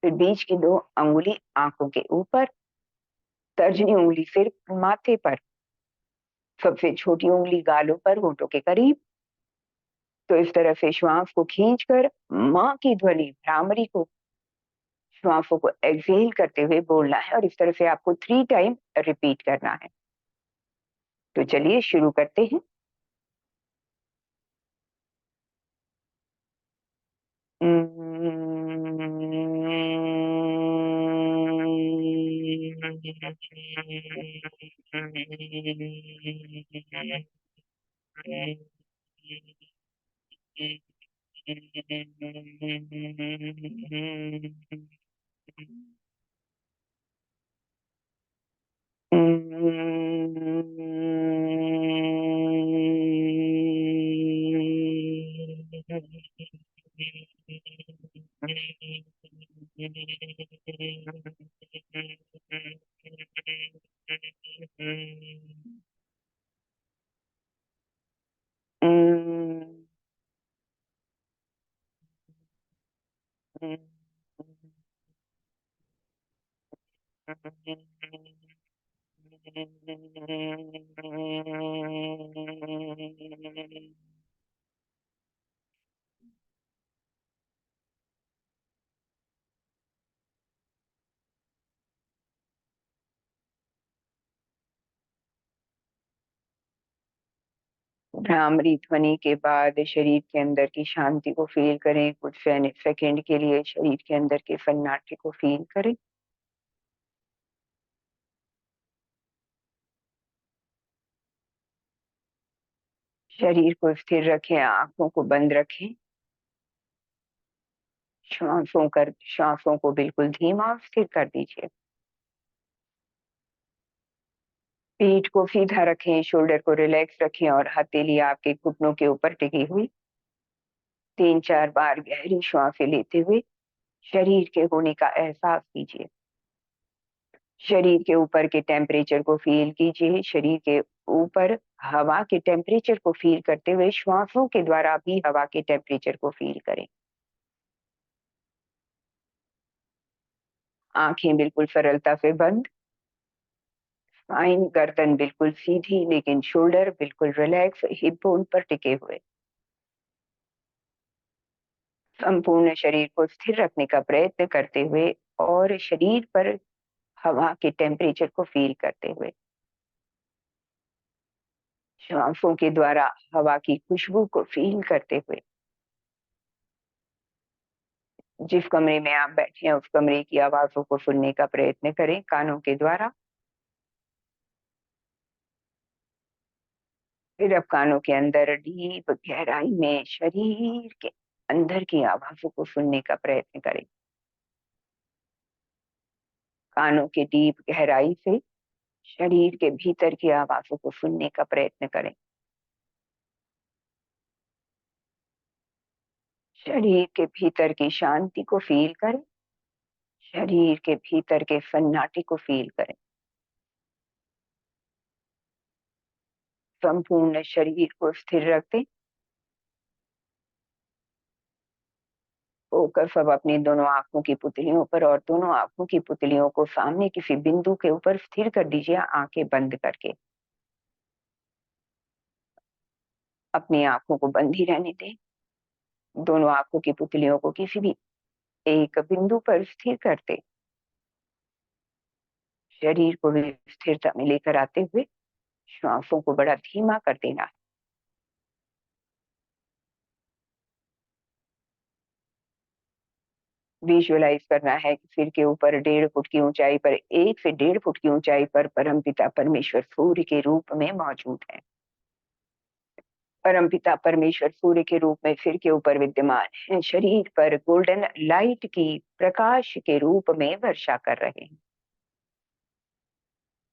फिर बीच की 2 अंगुली आंखों के ऊपर, तर्जनी उंगली सिर माथे पर, सबसे छोटी उंगली गालों पर, होठों के करीब। तो इस तरह से श्वास को खींचकर मां की ध्वनि भ्रामरी को, श्वासों को एक्सहेल करते हुए बोलना है, और इस तरह से आपको 3 टाइम रिपीट करना है। तो चलिए शुरू करते हैं। भ्रामरी ध्वनि के बाद शरीर के अंदर की शांति को फील करें। कुछ सेकंड के लिए शरीर के अंदर के सन्नाटे को फील करें। शरीर को स्थिर रखें, आंखों को बंद रखें, श्वासों को बिल्कुल धीमा और स्थिर कर दीजिए। पीठ को सीधा रखें, शोल्डर को रिलैक्स रखें और हथेली आपके घुटनों के ऊपर टिकी हुई। 3-4 बार गहरी श्वासें लेते हुए शरीर के होने का एहसास कीजिए। शरीर के ऊपर के टेम्परेचर को फील कीजिए। शरीर के ऊपर हवा के टेम्परेचर को फील करते हुए श्वासों के द्वारा भी हवा के टेम्परेचर को फील करें। आंखें बिल्कुल सरलता से बंद, स्पाइन, गर्दन बिल्कुल सीधी, लेकिन शोल्डर बिल्कुल रिलैक्स, हिप बोन पर टिके हुए। संपूर्ण शरीर को स्थिर रखने का प्रयत्न करते हुए और शरीर पर हवा के टेम्परेचर को फील करते हुए, श्वासों के द्वारा हवा की खुशबू को फील करते हुए, जिस कमरे में आप बैठे हैं उस कमरे की आवाजों को सुनने का प्रयत्न करें कानों के द्वारा। फिर अब कानों के अंदर डीप गहराई में शरीर के अंदर की आवाजों को सुनने का प्रयत्न करें। कानों के डीप गहराई से शरीर के भीतर की आवाजों को सुनने का प्रयत्न करें। शरीर के भीतर की शांति को फील करें। शरीर के भीतर के सन्नाटे को फील करें। संपूर्ण शरीर को स्थिर रख दें। फोकस अब अपनी दोनों आंखों की पुतलियों पर और दोनों आंखों की पुतलियों को सामने किसी बिंदु के ऊपर स्थिर कर दीजिए, आंखें बंद करके। अपनी आंखों को बंद ही रहने दें। दोनों आंखों की पुतलियों को किसी भी एक बिंदु पर स्थिर कर दें। शरीर को भी स्थिरता में लेकर आते हुए श्वासों को बड़ा धीमा कर देना है। विजुअलाइज करना है कि सिर के ऊपर 1.5 फुट की ऊंचाई पर, 1 से 1.5 फुट की ऊंचाई पर परमपिता परमेश्वर सूर्य के रूप में मौजूद है। परमपिता परमेश्वर सूर्य के रूप में सिर के ऊपर विद्यमान है। शरीर पर गोल्डन लाइट की प्रकाश के रूप में वर्षा कर रहे हैं।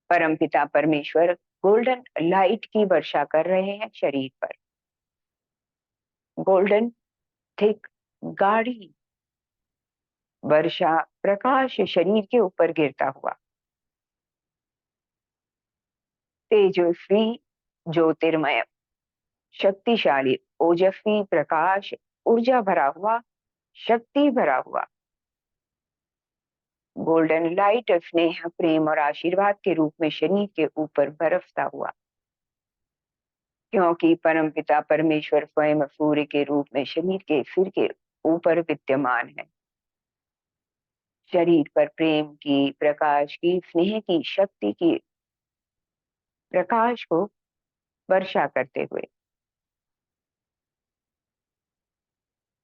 परमपिता परमेश्वर गोल्डन लाइट की वर्षा कर रहे हैं शरीर पर। गोल्डन थिक गाढ़ी वर्षा प्रकाश शरीर के ऊपर गिरता हुआ, तेजस्वी ज्योतिर्मय शक्तिशाली ओजस्वी प्रकाश, ऊर्जा भरा हुआ, शक्ति भरा हुआ गोल्डन लाइट स्नेह प्रेम और आशीर्वाद के रूप में शरीर के ऊपर बरसता हुआ, क्योंकि परमपिता परमेश्वर स्वयं सूर्य के रूप में शरीर के सिर के ऊपर विद्यमान है। शरीर पर प्रेम की, प्रकाश की, स्नेह की, शक्ति की प्रकाश को वर्षा करते हुए,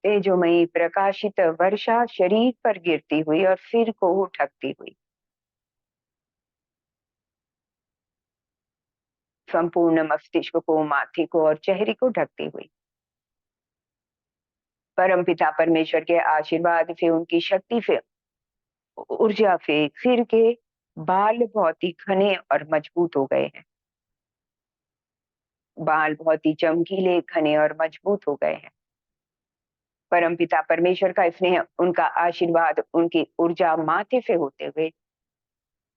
तेजोमयी प्रकाशित वर्षा शरीर पर गिरती हुई और सिर को ढकती हुई संपूर्ण मस्तिष्क को, माथे को और चेहरे को ढकती हुई परमपिता परमेश्वर के आशीर्वाद से, उनकी शक्ति से, ऊर्जा से सिर के बाल बहुत ही घने और मजबूत हो गए हैं। बाल बहुत ही चमकीले, घने और मजबूत हो गए हैं। परमपिता परमेश्वर का स्नेह, उनका आशीर्वाद, उनकी ऊर्जा माथे से होते हुए,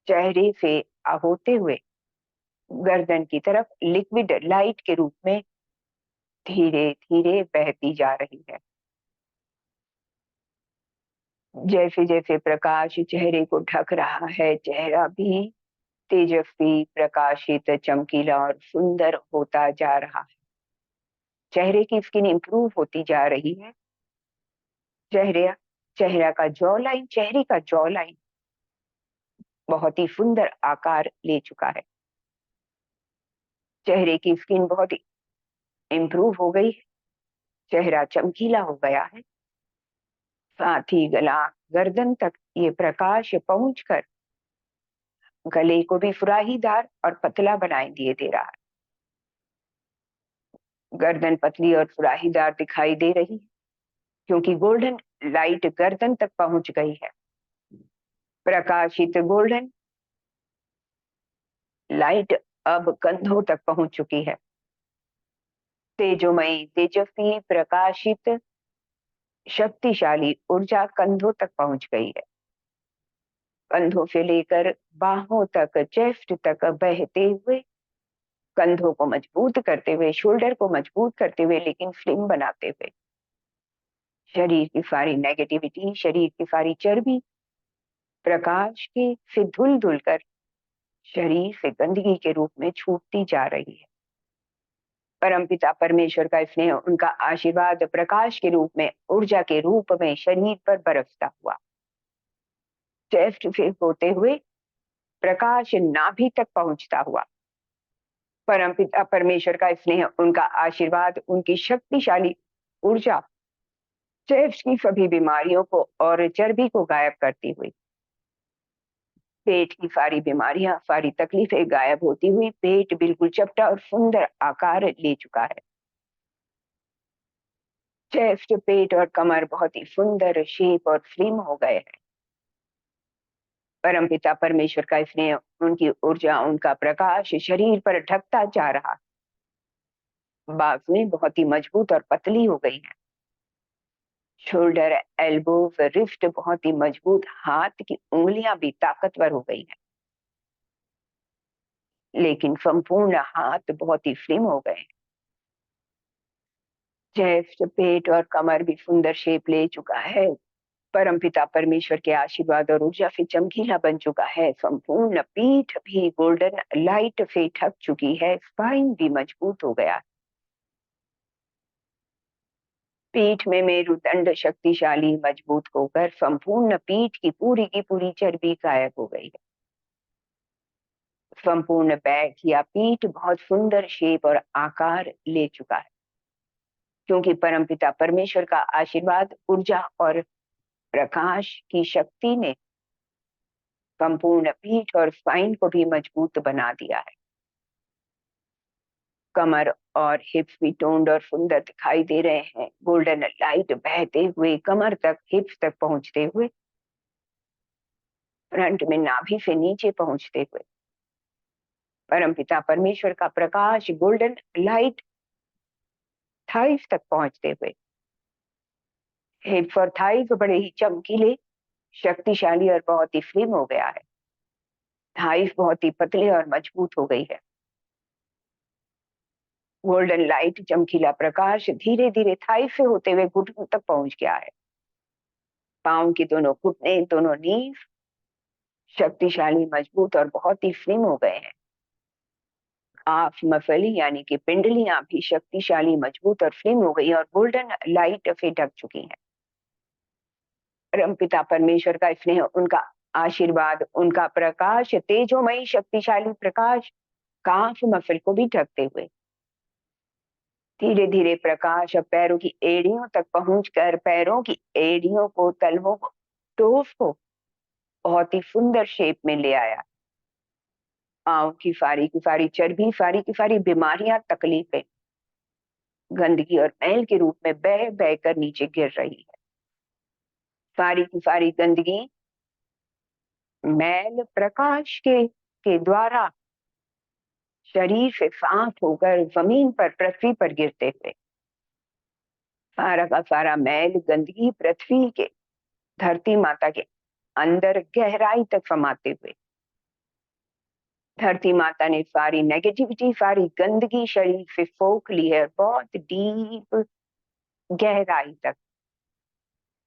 चेहरे से होते हुए गर्दन की तरफ लिक्विड लाइट के रूप में धीरे धीरे बहती जा रही है। जैसे जैसे प्रकाश चेहरे को ढक रहा है, चेहरा भी तेजस्वी, प्रकाशित, चमकीला और सुंदर होता जा रहा है। चेहरे की स्किन इंप्रूव होती जा रही है। चेहरा का जॉ लाइन, चेहरे का जॉ लाइन बहुत ही सुंदर आकार ले चुका है। चेहरे की स्किन बहुत ही इंप्रूव हो गई है। चेहरा चमकीला हो गया है। साथ ही गला, गर्दन तक ये प्रकाश पहुंचकर गले को भी सुराहीदार और पतला बनाए दिए दे रहा है। गर्दन पतली और सुराहीदार दिखाई दे रही है, क्योंकि गोल्डन लाइट गर्दन तक पहुंच गई है। प्रकाशित गोल्डन लाइट अब कंधों तक पहुंच चुकी है। तेजोमयी, तेजस्वी, प्रकाशित, शक्तिशाली ऊर्जा कंधों तक पहुंच गई है। कंधों से लेकर बाहों तक, चेस्ट तक बहते हुए, कंधों को मजबूत करते हुए, शोल्डर को मजबूत करते हुए लेकिन स्लिम बनाते हुए, शरीर की सारी नेगेटिविटी, शरीर की सारी चर्बी प्रकाश के से धुल धुल कर शरीर से गंदगी के रूप में छूटती जा रही है। परमपिता परमेश्वर का स्नेह, उनका आशीर्वाद प्रकाश के रूप में, ऊर्जा के रूप में शरीर पर बरसता हुआ, चेस्ट से होते हुए प्रकाश नाभि तक पहुंचता हुआ परमपिता परमेश्वर का स्नेह, उनका आशीर्वाद, उनकी शक्तिशाली ऊर्जा चेस्ट की सभी बीमारियों को और चर्बी को गायब करती हुई, पेट की सारी बीमारियां, सारी तकलीफें गायब होती हुई पेट बिल्कुल चपटा और सुंदर आकार ले चुका है। चेस्ट, पेट और कमर बहुत ही सुंदर शेप और स्लिम हो गए हैं। परमपिता परमेश्वर का स्नेह, उनकी ऊर्जा, उनका प्रकाश शरीर पर ढकता जा रहा। बाजुएं बहुत ही मजबूत और पतली हो गई हैं। शोल्डर, एल्बो, रिस्ट बहुत ही मजबूत, हाथ की उंगलियां भी ताकतवर हो गई हैं। लेकिन संपूर्ण हाथ बहुत ही स्लिम हो गए हैं। चेस्ट, पेट और कमर भी सुंदर शेप ले चुका है। परमपिता परमेश्वर के आशीर्वाद और ऊर्जा से चमकीला बन चुका है। संपूर्ण पीठ भी गोल्डन लाइट से ढक चुकी है। स्पाइन भी मजबूत हो गया। पीठ में मेरुदंड शक्तिशाली मजबूत होकर संपूर्ण पीठ की पूरी चर्बी गायब हो गई है। संपूर्ण बैक या पीठ बहुत सुंदर शेप और आकार ले चुका है, क्योंकि परमपिता परमेश्वर का आशीर्वाद, ऊर्जा और प्रकाश की शक्ति ने संपूर्ण पीठ और स्पाइन को भी मजबूत बना दिया है। कमर और हिप्स भी टोन्ड और सुंदर दिखाई दे रहे हैं। गोल्डन लाइट बहते हुए कमर तक, हिप्स तक पहुंचते हुए, फ्रंट में नाभि से नीचे पहुंचते हुए परमपिता परमेश्वर का प्रकाश, गोल्डन लाइट थाइस तक पहुंचते हुए हिप्स और थाइस बड़े ही चमकीले, शक्तिशाली और बहुत ही स्लिम हो गया है। थाइस बहुत ही पतले और मजबूत हो गई है। गोल्डन लाइट, चमकीला प्रकाश धीरे धीरे थाइस से होते हुए घुटनों तक पहुंच गया है। पांव के दोनों घुटने, दोनों नीज शक्तिशाली, मजबूत और बहुत ही स्लिम हो गए हैं। आप मसली यानी कि पिंडलियां भी शक्तिशाली, मजबूत और स्लिम हो गई और गोल्डन लाइट से ढक चुकी हैं। परमपिता परमेश्वर का स्नेह, उनका आशीर्वाद, उनका प्रकाश, तेजोमयी शक्तिशाली प्रकाश काफ मसल को भी ढकते हुए धीरे धीरे प्रकाश अब पैरों की एड़ियों तक पहुंचकर पैरों की एड़ियों को, तलवों को, टोस को बहुत ही सुंदर शेप में ले आया। पांव की सारी चर्बी, की सारी बीमारियां, तकलीफें गंदगी और मैल के रूप में बह बह कर नीचे गिर रही है। सारी की सारी गंदगी, मैल प्रकाश के द्वारा शरीर से साफ होकर जमीन पर, पृथ्वी पर गिरते हुए सारा का सारा मैल, गंदगी पृथ्वी के, धरती माता के अंदर गहराई तक समाते हुए धरती माता ने सारी नेगेटिविटी, सारी गंदगी शरीर से सोख ली है। बहुत डीप गहराई तक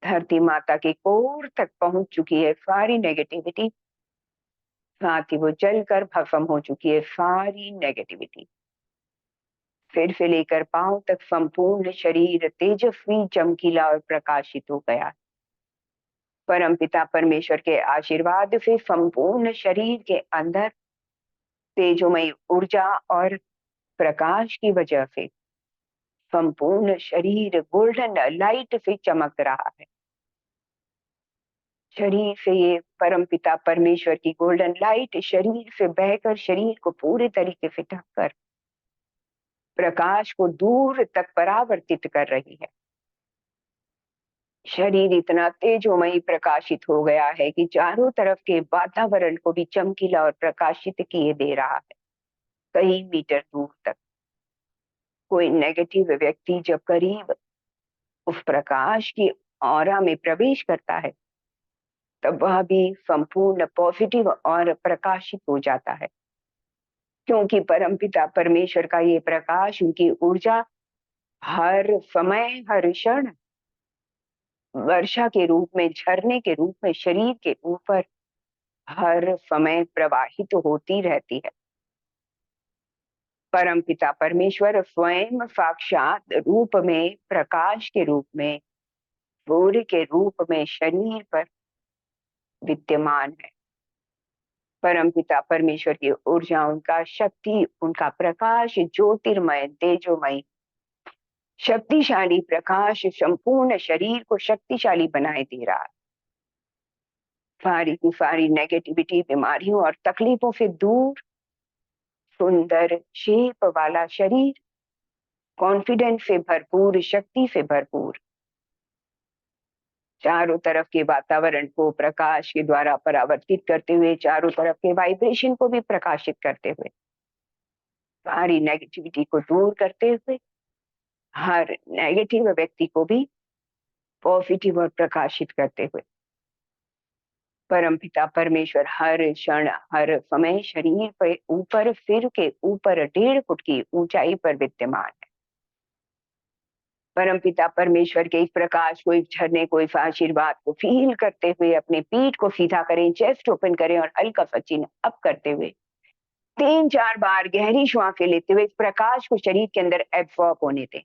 धरती माता के कोर तक पहुंच चुकी है सारी नेगेटिविटी। साथ ही वो जलकर भस्म हो चुकी है सारी नेगेटिविटी। सिर से लेकर पांव तक संपूर्ण शरीर तेजस्वी, चमकीला और प्रकाशित हो गया। परमपिता परमेश्वर के आशीर्वाद से संपूर्ण शरीर के अंदर तेजोमयी ऊर्जा और प्रकाश की वजह से संपूर्ण शरीर गोल्डन लाइट से चमक रहा है। शरीर से ये परमपिता परमेश्वर की गोल्डन लाइट शरीर से बहकर शरीर को पूरे तरीके से ढककर प्रकाश को दूर तक परावर्तित कर रही है। शरीर इतना तेजोमयी प्रकाशित हो गया है कि चारों तरफ के वातावरण को भी चमकीला और प्रकाशित किए दे रहा है, कई मीटर दूर तक। कोई नेगेटिव व्यक्ति जब करीब उस प्रकाश की ऑरा में प्रवेश करता है तब वह भी संपूर्ण पॉजिटिव और प्रकाशित हो जाता है, क्योंकि परमपिता परमेश्वर का ये प्रकाश, उनकी ऊर्जा हर समय, हर क्षण वर्षा के रूप में, झरने के रूप में शरीर के ऊपर हर समय प्रवाहित होती रहती है। परमपिता परमेश्वर स्वयं साक्षात रूप में, प्रकाश के रूप में, सूर्य के रूप में शरीर पर विद्यमान है। परमपिता परमेश्वर की ऊर्जा, उनका शक्ति, उनका प्रकाश, ज्योतिर्मय तेजोमय शक्तिशाली प्रकाश संपूर्ण शरीर को शक्तिशाली बनाए दे रहा है। सारी की सारी नेगेटिविटी, बीमारियों और तकलीफों से दूर सुंदर शेप वाला शरीर, कॉन्फिडेंस से भरपूर, शक्ति से भरपूर, चारों तरफ के वातावरण को प्रकाश के द्वारा परावर्तित करते हुए, चारों तरफ के वाइब्रेशन को भी प्रकाशित करते हुए, सारी नेगेटिविटी को दूर करते हुए, हर नेगेटिव व्यक्ति को भी पॉजिटिव और प्रकाशित करते हुए, परमपिता परमेश्वर हर क्षण हर समय शरीर पर ऊपर, सिर के ऊपर 1.5 फुट की ऊंचाई पर विद्यमान है। परमपिता परमेश्वर के इस प्रकाश को, इस झरने को, इस आशीर्वाद को फील करते हुए अपने पीठ को सीधा करें, चेस्ट ओपन करें और हल्का सा चिन्ह अप करते हुए 3-4 बार गहरी श्वासें लेते हुए इस प्रकाश को शरीर के अंदर एब्जॉर्ब होने दें।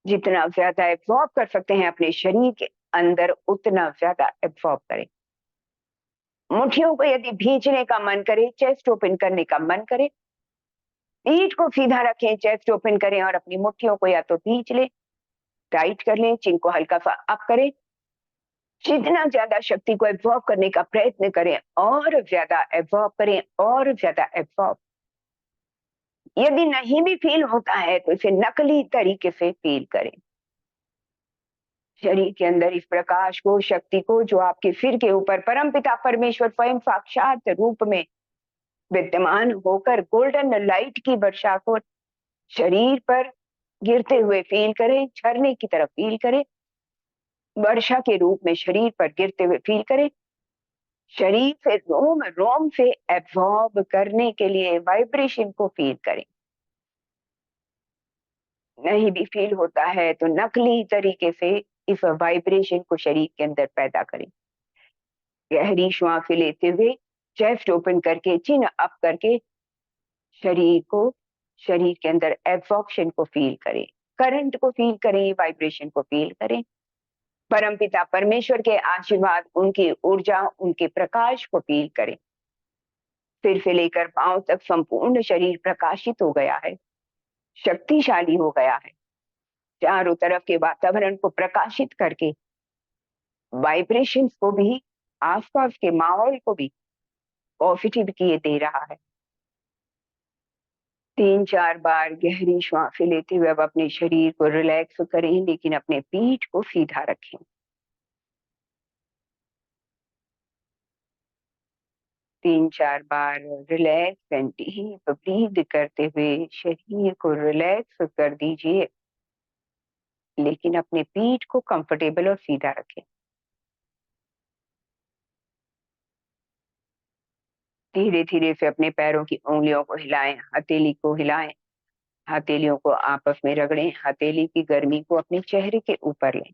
जितना ज्यादा एब्जॉर्ब कर सकते हैं अपने शरीर के अंदर, उतना ज्यादा एब्जॉर्ब करें। मुट्ठियों को यदि भींचने का मन करे, चेस्ट ओपन करने का मन करे, पीठ को सीधा रखें, चेस्ट ओपन करें और अपनी मुट्ठियों को या तो भींच लें, टाइट कर लें, चिन को हल्का सा अप करें। जितना ज्यादा शक्ति को एब्जॉर्ब करने का प्रयत्न करें, और ज्यादा एब्जॉर्ब करें, और ज्यादा एब्जॉर्ब। यदि नहीं भी फील होता है तो इसे नकली तरीके से फील करें। शरीर के अंदर इस प्रकाश को, शक्ति को, जो आपके सिर के ऊपर परमपिता परमेश्वर स्वयं साक्षात रूप में विद्यमान होकर गोल्डन लाइट की वर्षा को शरीर पर गिरते हुए फील करें, झरने की तरफ फील करें, वर्षा के रूप में शरीर पर गिरते हुए फील करें। शरीर से रोम रोम से एब्जॉर्ब करने के लिए वाइब्रेशन को फील करें। नहीं भी फील होता है तो नकली तरीके से इस वाइब्रेशन को शरीर के अंदर पैदा करें। गहरी श्वास लेते हुए चेस्ट ओपन करके, चिन अप करके शरीर को, शरीर के अंदर एब्जॉर्प्शन को फील करें, करंट को फील करें, वाइब्रेशन को फील करें। परमपिता परमेश्वर के आशीर्वाद, उनकी ऊर्जा, उनके प्रकाश को फील करें। सिर से लेकर पांव तक संपूर्ण शरीर प्रकाशित हो गया है, शक्तिशाली हो गया है। चारों तरफ के वातावरण को प्रकाशित करके वाइब्रेशंस को भी, आसपास के माहौल को भी पॉजिटिव किए दे रहा है। 3-4 बार गहरी श्वास लेते हुए अब अपने शरीर को रिलैक्स करें, लेकिन अपने पीठ को सीधा रखें। तीन चार बार रिलैक्स एंड डीप ब्रीथ करते हुए शरीर को रिलैक्स कर दीजिए, लेकिन अपने पीठ को कंफर्टेबल और सीधा रखें। धीरे धीरे से अपने पैरों की उंगलियों को हिलाएं, हथेली को हिलाएं, हथेलियों को आपस में रगड़ें, हथेली की गर्मी को अपने चेहरे के ऊपर लें।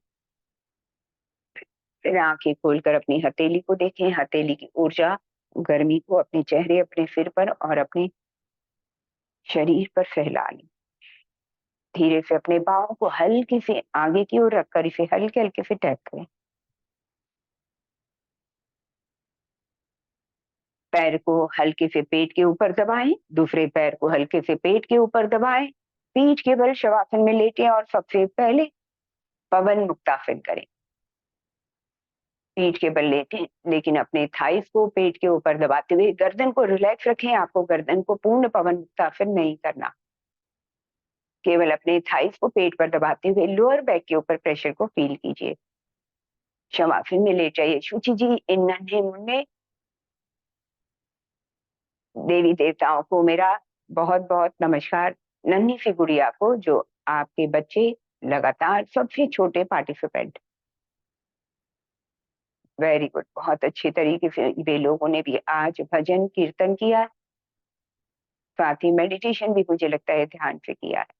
फिर आंखें खोलकर अपनी हथेली को देखें, हथेली की ऊर्जा, गर्मी को अपने चेहरे, अपने सिर पर और अपने शरीर पर फैला लें। धीरे से अपने पाँव को हल्के से आगे की ओर रखकर इसे हल्के हल्के से टैप करें। पैर को हल्के से पेट के ऊपर दबाएं, दूसरे पैर को हल्के से पेट के ऊपर दबाएं, पीठ के बल शवासन में लेटें और सबसे पहले पवन मुक्तासन करें। पीठ के बल लेटें, लेकिन अपने थाइस को पेट के ऊपर दबाते हुए गर्दन को रिलैक्स रखें। आपको गर्दन को पूर्ण पवन मुक्तासन नहीं करना, केवल अपने थाइस को पेट पर दबाते हुए लोअर बैक के ऊपर प्रेशर को फील कीजिए। शवासन में लेट जाइए। शुचि जी, इन नन्हे मुन्ने देवी देवताओं को मेरा बहुत बहुत नमस्कार। नन्ही सी गुड़िया को, जो आपके बच्चे लगातार सबसे छोटे पार्टिसिपेंट, वेरी गुड, बहुत अच्छे तरीके से वे लोगों ने भी आज भजन कीर्तन किया, साथ ही मेडिटेशन भी मुझे लगता है ध्यान से किया है।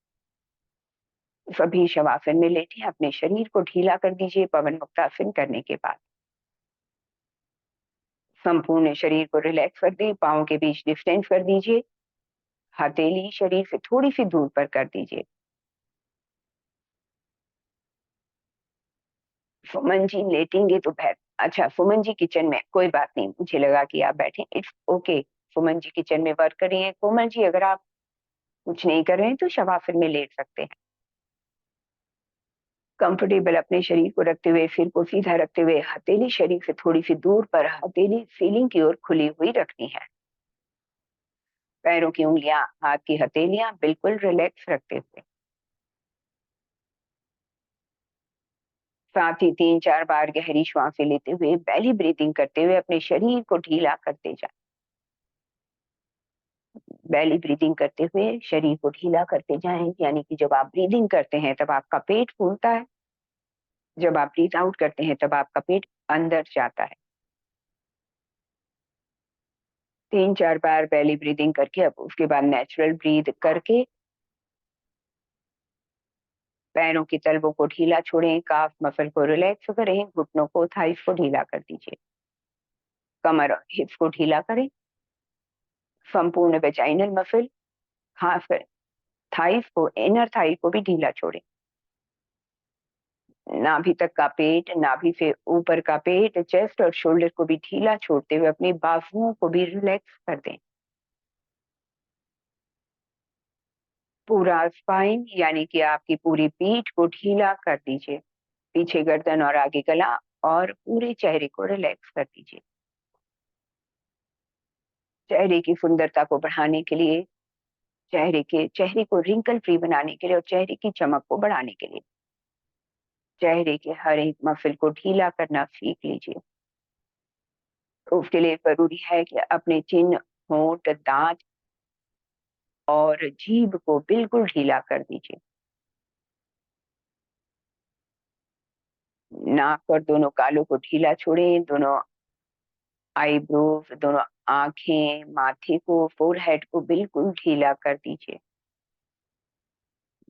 सभी शवासन में लेटे अपने शरीर को ढीला कर दीजिए। पवन मुक्तासन करने के बाद संपूर्ण शरीर को रिलैक्स कर दें। पाँव के बीच डिस्टेंस कर दीजिए, हथेली शरीर से थोड़ी सी दूर पर कर दीजिए। सुमन जी लेटेंगे तो अच्छा, सुमन जी किचन में, कोई बात नहीं, मुझे लगा कि आप बैठे, it's okay. Suman ji kitchen में वर्क कर रही हैं। कोमल जी, अगर आप कुछ नहीं कर रहे हैं तो शवाफिर में लेट सकते हैं। कंफर्टेबल अपने शरीर को रखते हुए, सिर को सीधा रखते हुए, हथेली शरीर से थोड़ी सी दूर पर हथेली सीलिंग की ओर खुली हुई रखनी है। पैरों की उंगलियां, हाथ की हथेलियां बिल्कुल रिलैक्स रखते हुए। साथ ही 3-4 बार गहरी श्वासें लेते हुए, बेली ब्रीथिंग करते हुए अपने शरीर को ढीला करते जाएं। बेली ब्रीदिंग करते हुए शरीर को ढीला करते जाएं, यानी कि जब आप ब्रीदिंग करते हैं तब आपका पेट फूलता है, जब आप ब्रीथ आउट करते हैं तब आपका पेट अंदर जाता है। 3-4 बार बेली ब्रीदिंग करके अब उसके बाद नेचुरल ब्रीद करके पैरों की तलवों को ढीला छोड़ें, काफ मसल को रिलैक्स करें, घुटनों को, थाइस को ढीला कर दीजिए, कमर और हिप्स को ढीला करें, संपूर्ण वेजाइनल मसल, खासकर थाइस को, इनर थाई को भी ढीला छोड़ें। नाभि तक का पेट, नाभि से ऊपर का पेट, चेस्ट और शोल्डर को भी ढीला छोड़ते हुए अपनी बाजुओं को भी रिलैक्स कर दें। पूरा स्पाइन, यानी कि आपकी पूरी पीठ को ढीला कर दीजिए, पीछे गर्दन और आगे गला, और पूरे चेहरे को रिलैक्स कर दीजिए। चेहरे की सुंदरता को बढ़ाने के लिए, चेहरे को रिंकल फ्री बनाने के लिए और चेहरे की चमक को बढ़ाने के लिए चेहरे के हर एक मसल को ढीला करना सीख लीजिए। तो उसके लिए जरूरी है कि अपने चिन्ह, होंठ, दांत और जीभ को बिल्कुल ढीला कर दीजिए। नाक और दोनों गालों को ढीला छोड़ें, दोनों आईब्रोज, दोनों आंखें, माथे को, फोरहेड को बिल्कुल ढीला कर दीजिए।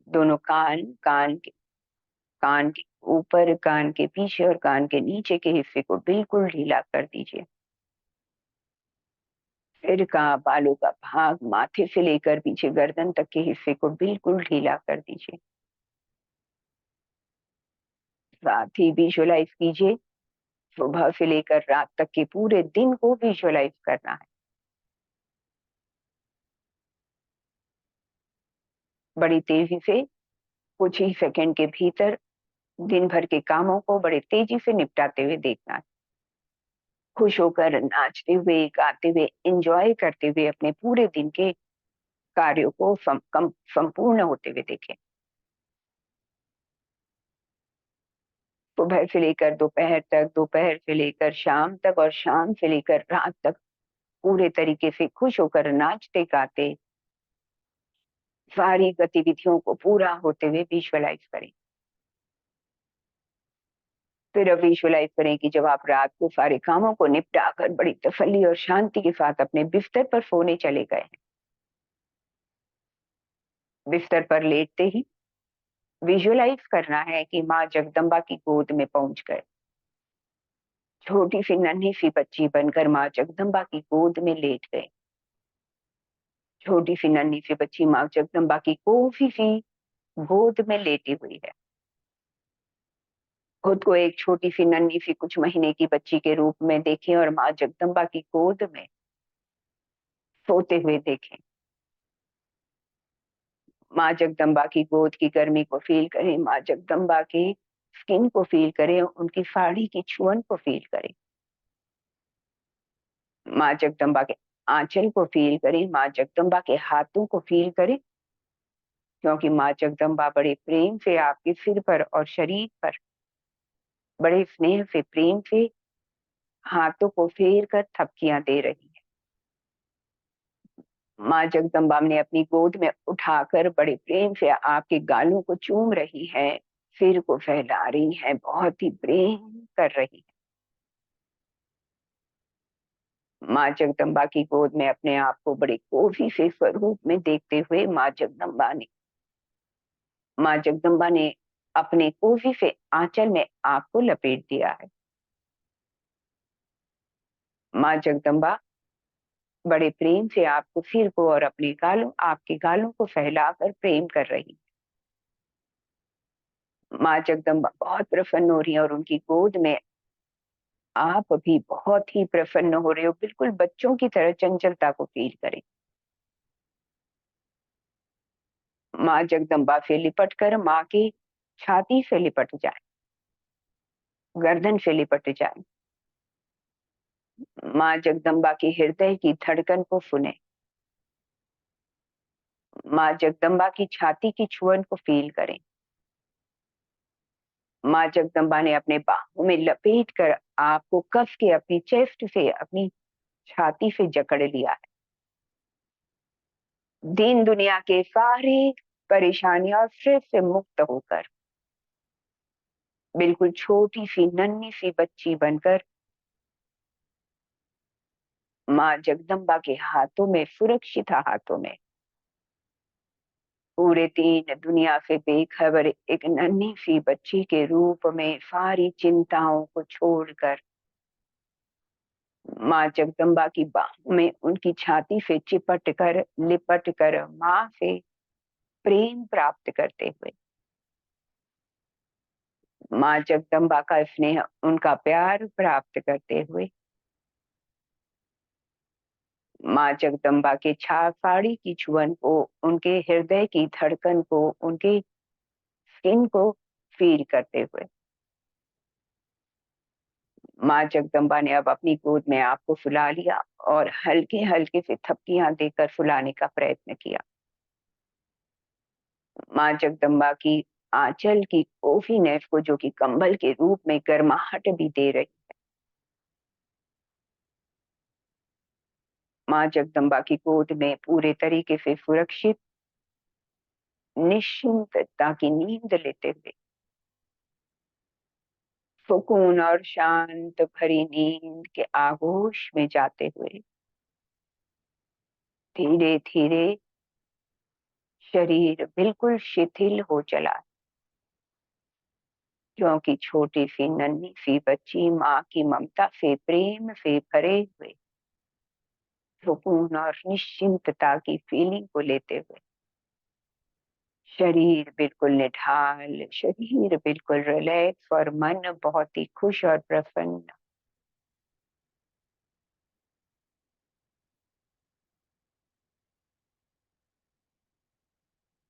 दोनों कान के ऊपर, कान के पीछे और कान के नीचे के हिस्से को बिल्कुल ढीला कर दीजिए। सिर का, बालों का भाग, माथे से लेकर पीछे गर्दन तक के हिस्से को बिल्कुल ढीला कर दीजिए। साथ ही विजुअलाइज कीजिए, सुबह से लेकर रात तक के पूरे दिन को विजुअलाइज करना है। बड़ी तेजी से, कुछ ही सेकंड के भीतर दिन भर के कामों को बड़े तेजी से निपटाते हुए देखना है। खुश होकर, नाचते हुए, गाते हुए, एंजॉय करते हुए अपने पूरे दिन के कार्यों को संपूर्ण होते हुए देखें। सुबह से लेकर दोपहर तक, दोपहर से लेकर शाम तक और शाम से लेकर रात तक पूरे तरीके से खुश होकर, नाचते गाते सारी गतिविधियों को पूरा होते हुए विजुअलाइज करें। फिर अब विजुअलाइज करें कि जब आप रात को सारे कामों को निपटा कर बड़ी तसल्ली और शांति के साथ अपने बिस्तर पर सोने चले गए हैं। बिस्तर पर लेटते ही विजुअलाइज करना है कि माँ जगदम्बा की गोद में पहुंच गए। छोटी सी नन्ही सी बच्ची बनकर माँ जगदम्बा की गोद में लेट गए। छोटी सी नन्ही सी बच्ची माँ जगदम्बा की कोसी सी गोद में लेटी हुई है। खुद को एक छोटी सी नन्ही सी कुछ महीने की बच्ची के रूप में देखें और माँ जगदम्बा की गोद में सोते हुए देखें। माँ जगदम्बा की गोद की गर्मी को फील करें, माँ जगदम्बा की स्किन को फील करें, उनकी साड़ी की छुअन को फील करें। माँ जगदम्बा के आंचल को फील करें, माँ जगदम्बा के हाथों को फील करें, क्योंकि माँ जगदम्बा बड़े प्रेम से आपके सिर पर और शरीर पर बड़े स्नेह से, प्रेम से हाथों को फेर कर थपकियां दे रही है। माँ जगदम्बा ने अपनी गोद में उठाकर बड़े प्रेम से आपके गालों को चूम रही है, सिर को फैला रही है, बहुत ही प्रेम कर रही है। माँ जगदम्बा की गोद में अपने आप को बड़े कोसी से स्वरूप में देखते हुए माँ जगदम्बा ने अपने कोसी से आंचल में आपको लपेट दिया है। माँ जगदम्बा बड़े प्रेम से आपको सिर को और आपके गालों को फैलाकर प्रेम कर रही है। माँ जगदम्बा बहुत प्रसन्न हो रही है और उनकी गोद में आप अभी बहुत ही प्रसन्न हो रहे हो, बिल्कुल बच्चों की तरह चंचलता को फील करें। माँ जगदम्बा से लिपट कर माँ की छाती से लिपट जाए, गर्दन से लिपट जाए। माँ जगदम्बा की हृदय की धड़कन को सुने। माँ जगदम्बा की छाती की छुअन को फील करें। माँ जगदम्बा ने अपने बाहों में लपेट कर आपको कस के अपनी चेस्ट से, अपनी छाती से जकड़ लिया है। दीन दुनिया के सारे परेशानियां और स्ट्रेस से मुक्त होकर बिल्कुल छोटी सी नन्ही सी बच्ची बनकर माँ जगदम्बा के हाथों में, सुरक्षित हाथों में, पूरे दीन दुनिया से बेखबर एक नन्ही सी बच्ची के रूप में सारी चिंताओं को छोड़कर माँ जगदम्बा की बाहों में, उनकी छाती से चिपट कर, लिपट कर माँ से प्रेम प्राप्त करते हुए, माँ जगदम्बा का स्नेह, उनका प्यार प्राप्त करते हुए, माँ जगदम्बा के साड़ी की छुअन को, उनके हृदय की धड़कन को, उनके स्किन को फील करते हुए माँ जगदम्बा ने अब अपनी गोद में आपको सुला लिया और हल्के हल्के से थपकियां देकर सुलाने का प्रयत्न किया। माँ जगदम्बा की आंचल की कोफीनेस को, जो कि कंबल के रूप में गर्माहट भी दे रही, माँ जगदम्बा की गोद में पूरे तरीके से सुरक्षित निश्चिंतता की नींद लेते हुए, सुकून और शांत भरी नींद के आगोश में जाते हुए धीरे धीरे शरीर बिल्कुल शिथिल हो चला, क्योंकि छोटी सी नन्ही सी बच्ची माँ की ममता से, प्रेम से भरे हुए सुकून और निश्चिंतता की फीलिंग को लेते हुए शरीर बिल्कुल निढाल, शरीर बिल्कुल रिलैक्स और मन बहुत ही खुश और प्रसन्न।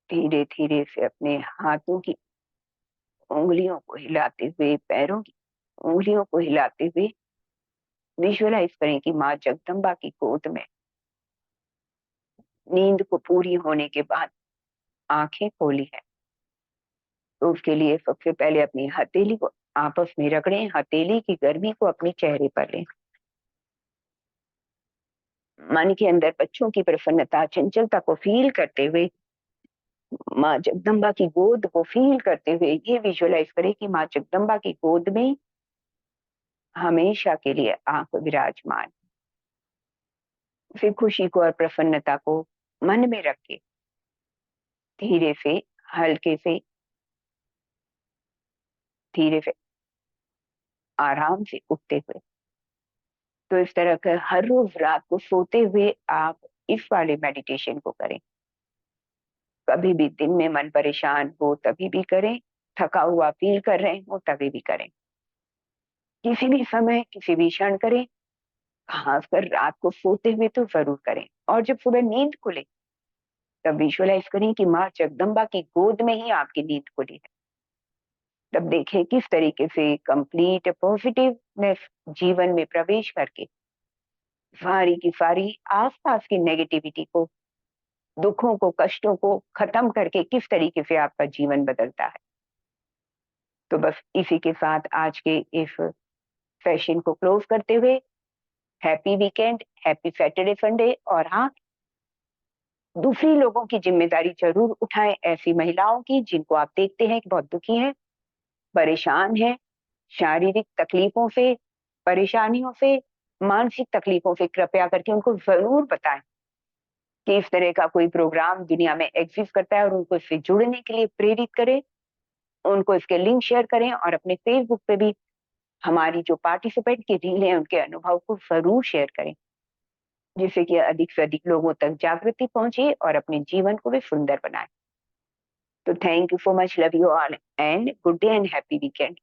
धीरे धीरे से अपने हाथों की उंगलियों को हिलाते हुए, पैरों की उंगलियों को हिलाते हुए विजुअलाइज करें कि माँ जगदम्बा की गोद में नींद को पूरी होने के बाद आंखें खोली है। तो उसके लिए सबसे पहले अपनी हथेली को आपस में रगड़ें, हथेली की गर्मी को अपने चेहरे पर लें। मन के अंदर बच्चों की प्रसन्नता, चंचलता को फील करते हुए माँ जगदम्बा की गोद को फील करते हुए ये विजुअलाइज करें कि माँ जगदम्बा की गोद में हमेशा के लिए आप विराजमान। फिर खुशी को और प्रसन्नता को मन में रख के धीरे से, हल्के से, धीरे से, आराम से उठते हुए, तो इस तरह का हर रोज रात को सोते हुए आप इस वाले मेडिटेशन को करें। कभी भी दिन में मन परेशान हो तभी भी करें, थका हुआ फील कर रहे हो तभी भी करें, किसी भी समय, किसी भी क्षण करें, खासकर रात को सोते हुए तो जरूर करें। और जब सुबह नींद खुले तब विजुअलाइज करें कि माँ जगदम्बा की गोद में ही आपकी नींद खुली है। तब देखें किस तरीके से कंप्लीट पॉजिटिवनेस जीवन में प्रवेश करके सारी की सारी आसपास की नेगेटिविटी को, दुखों को, कष्टों को खत्म करके किस तरीके से आपका जीवन बदलता है। तो बस इसी के साथ आज के इस सेशन को क्लोज करते हुए happy weekend, happy Saturday Sunday. और हाँ, दूसरी लोगों की जिम्मेदारी जरूर उठाएं, ऐसी महिलाओं की जिनको आप देखते हैं कि बहुत दुखी हैं, परेशान हैं, शारीरिक तकलीफों से, परेशानियों से, मानसिक तकलीफों से, कृपया करके उनको जरूर बताएं कि इस तरह का कोई प्रोग्राम दुनिया में एग्जिस्ट करता है और उनको इससे जुड़ने के लिए प्रेरित करें। उनको इसके लिंक शेयर करें और अपने फेसबुक पे भी हमारी जो पार्टिसिपेंट की रील है उनके अनुभव को जरूर शेयर करें, जिससे कि अधिक से अधिक लोगों तक जागृति पहुंचे और अपने जीवन को भी सुंदर बनाए। तो thank you so much, love you all and good day and happy weekend.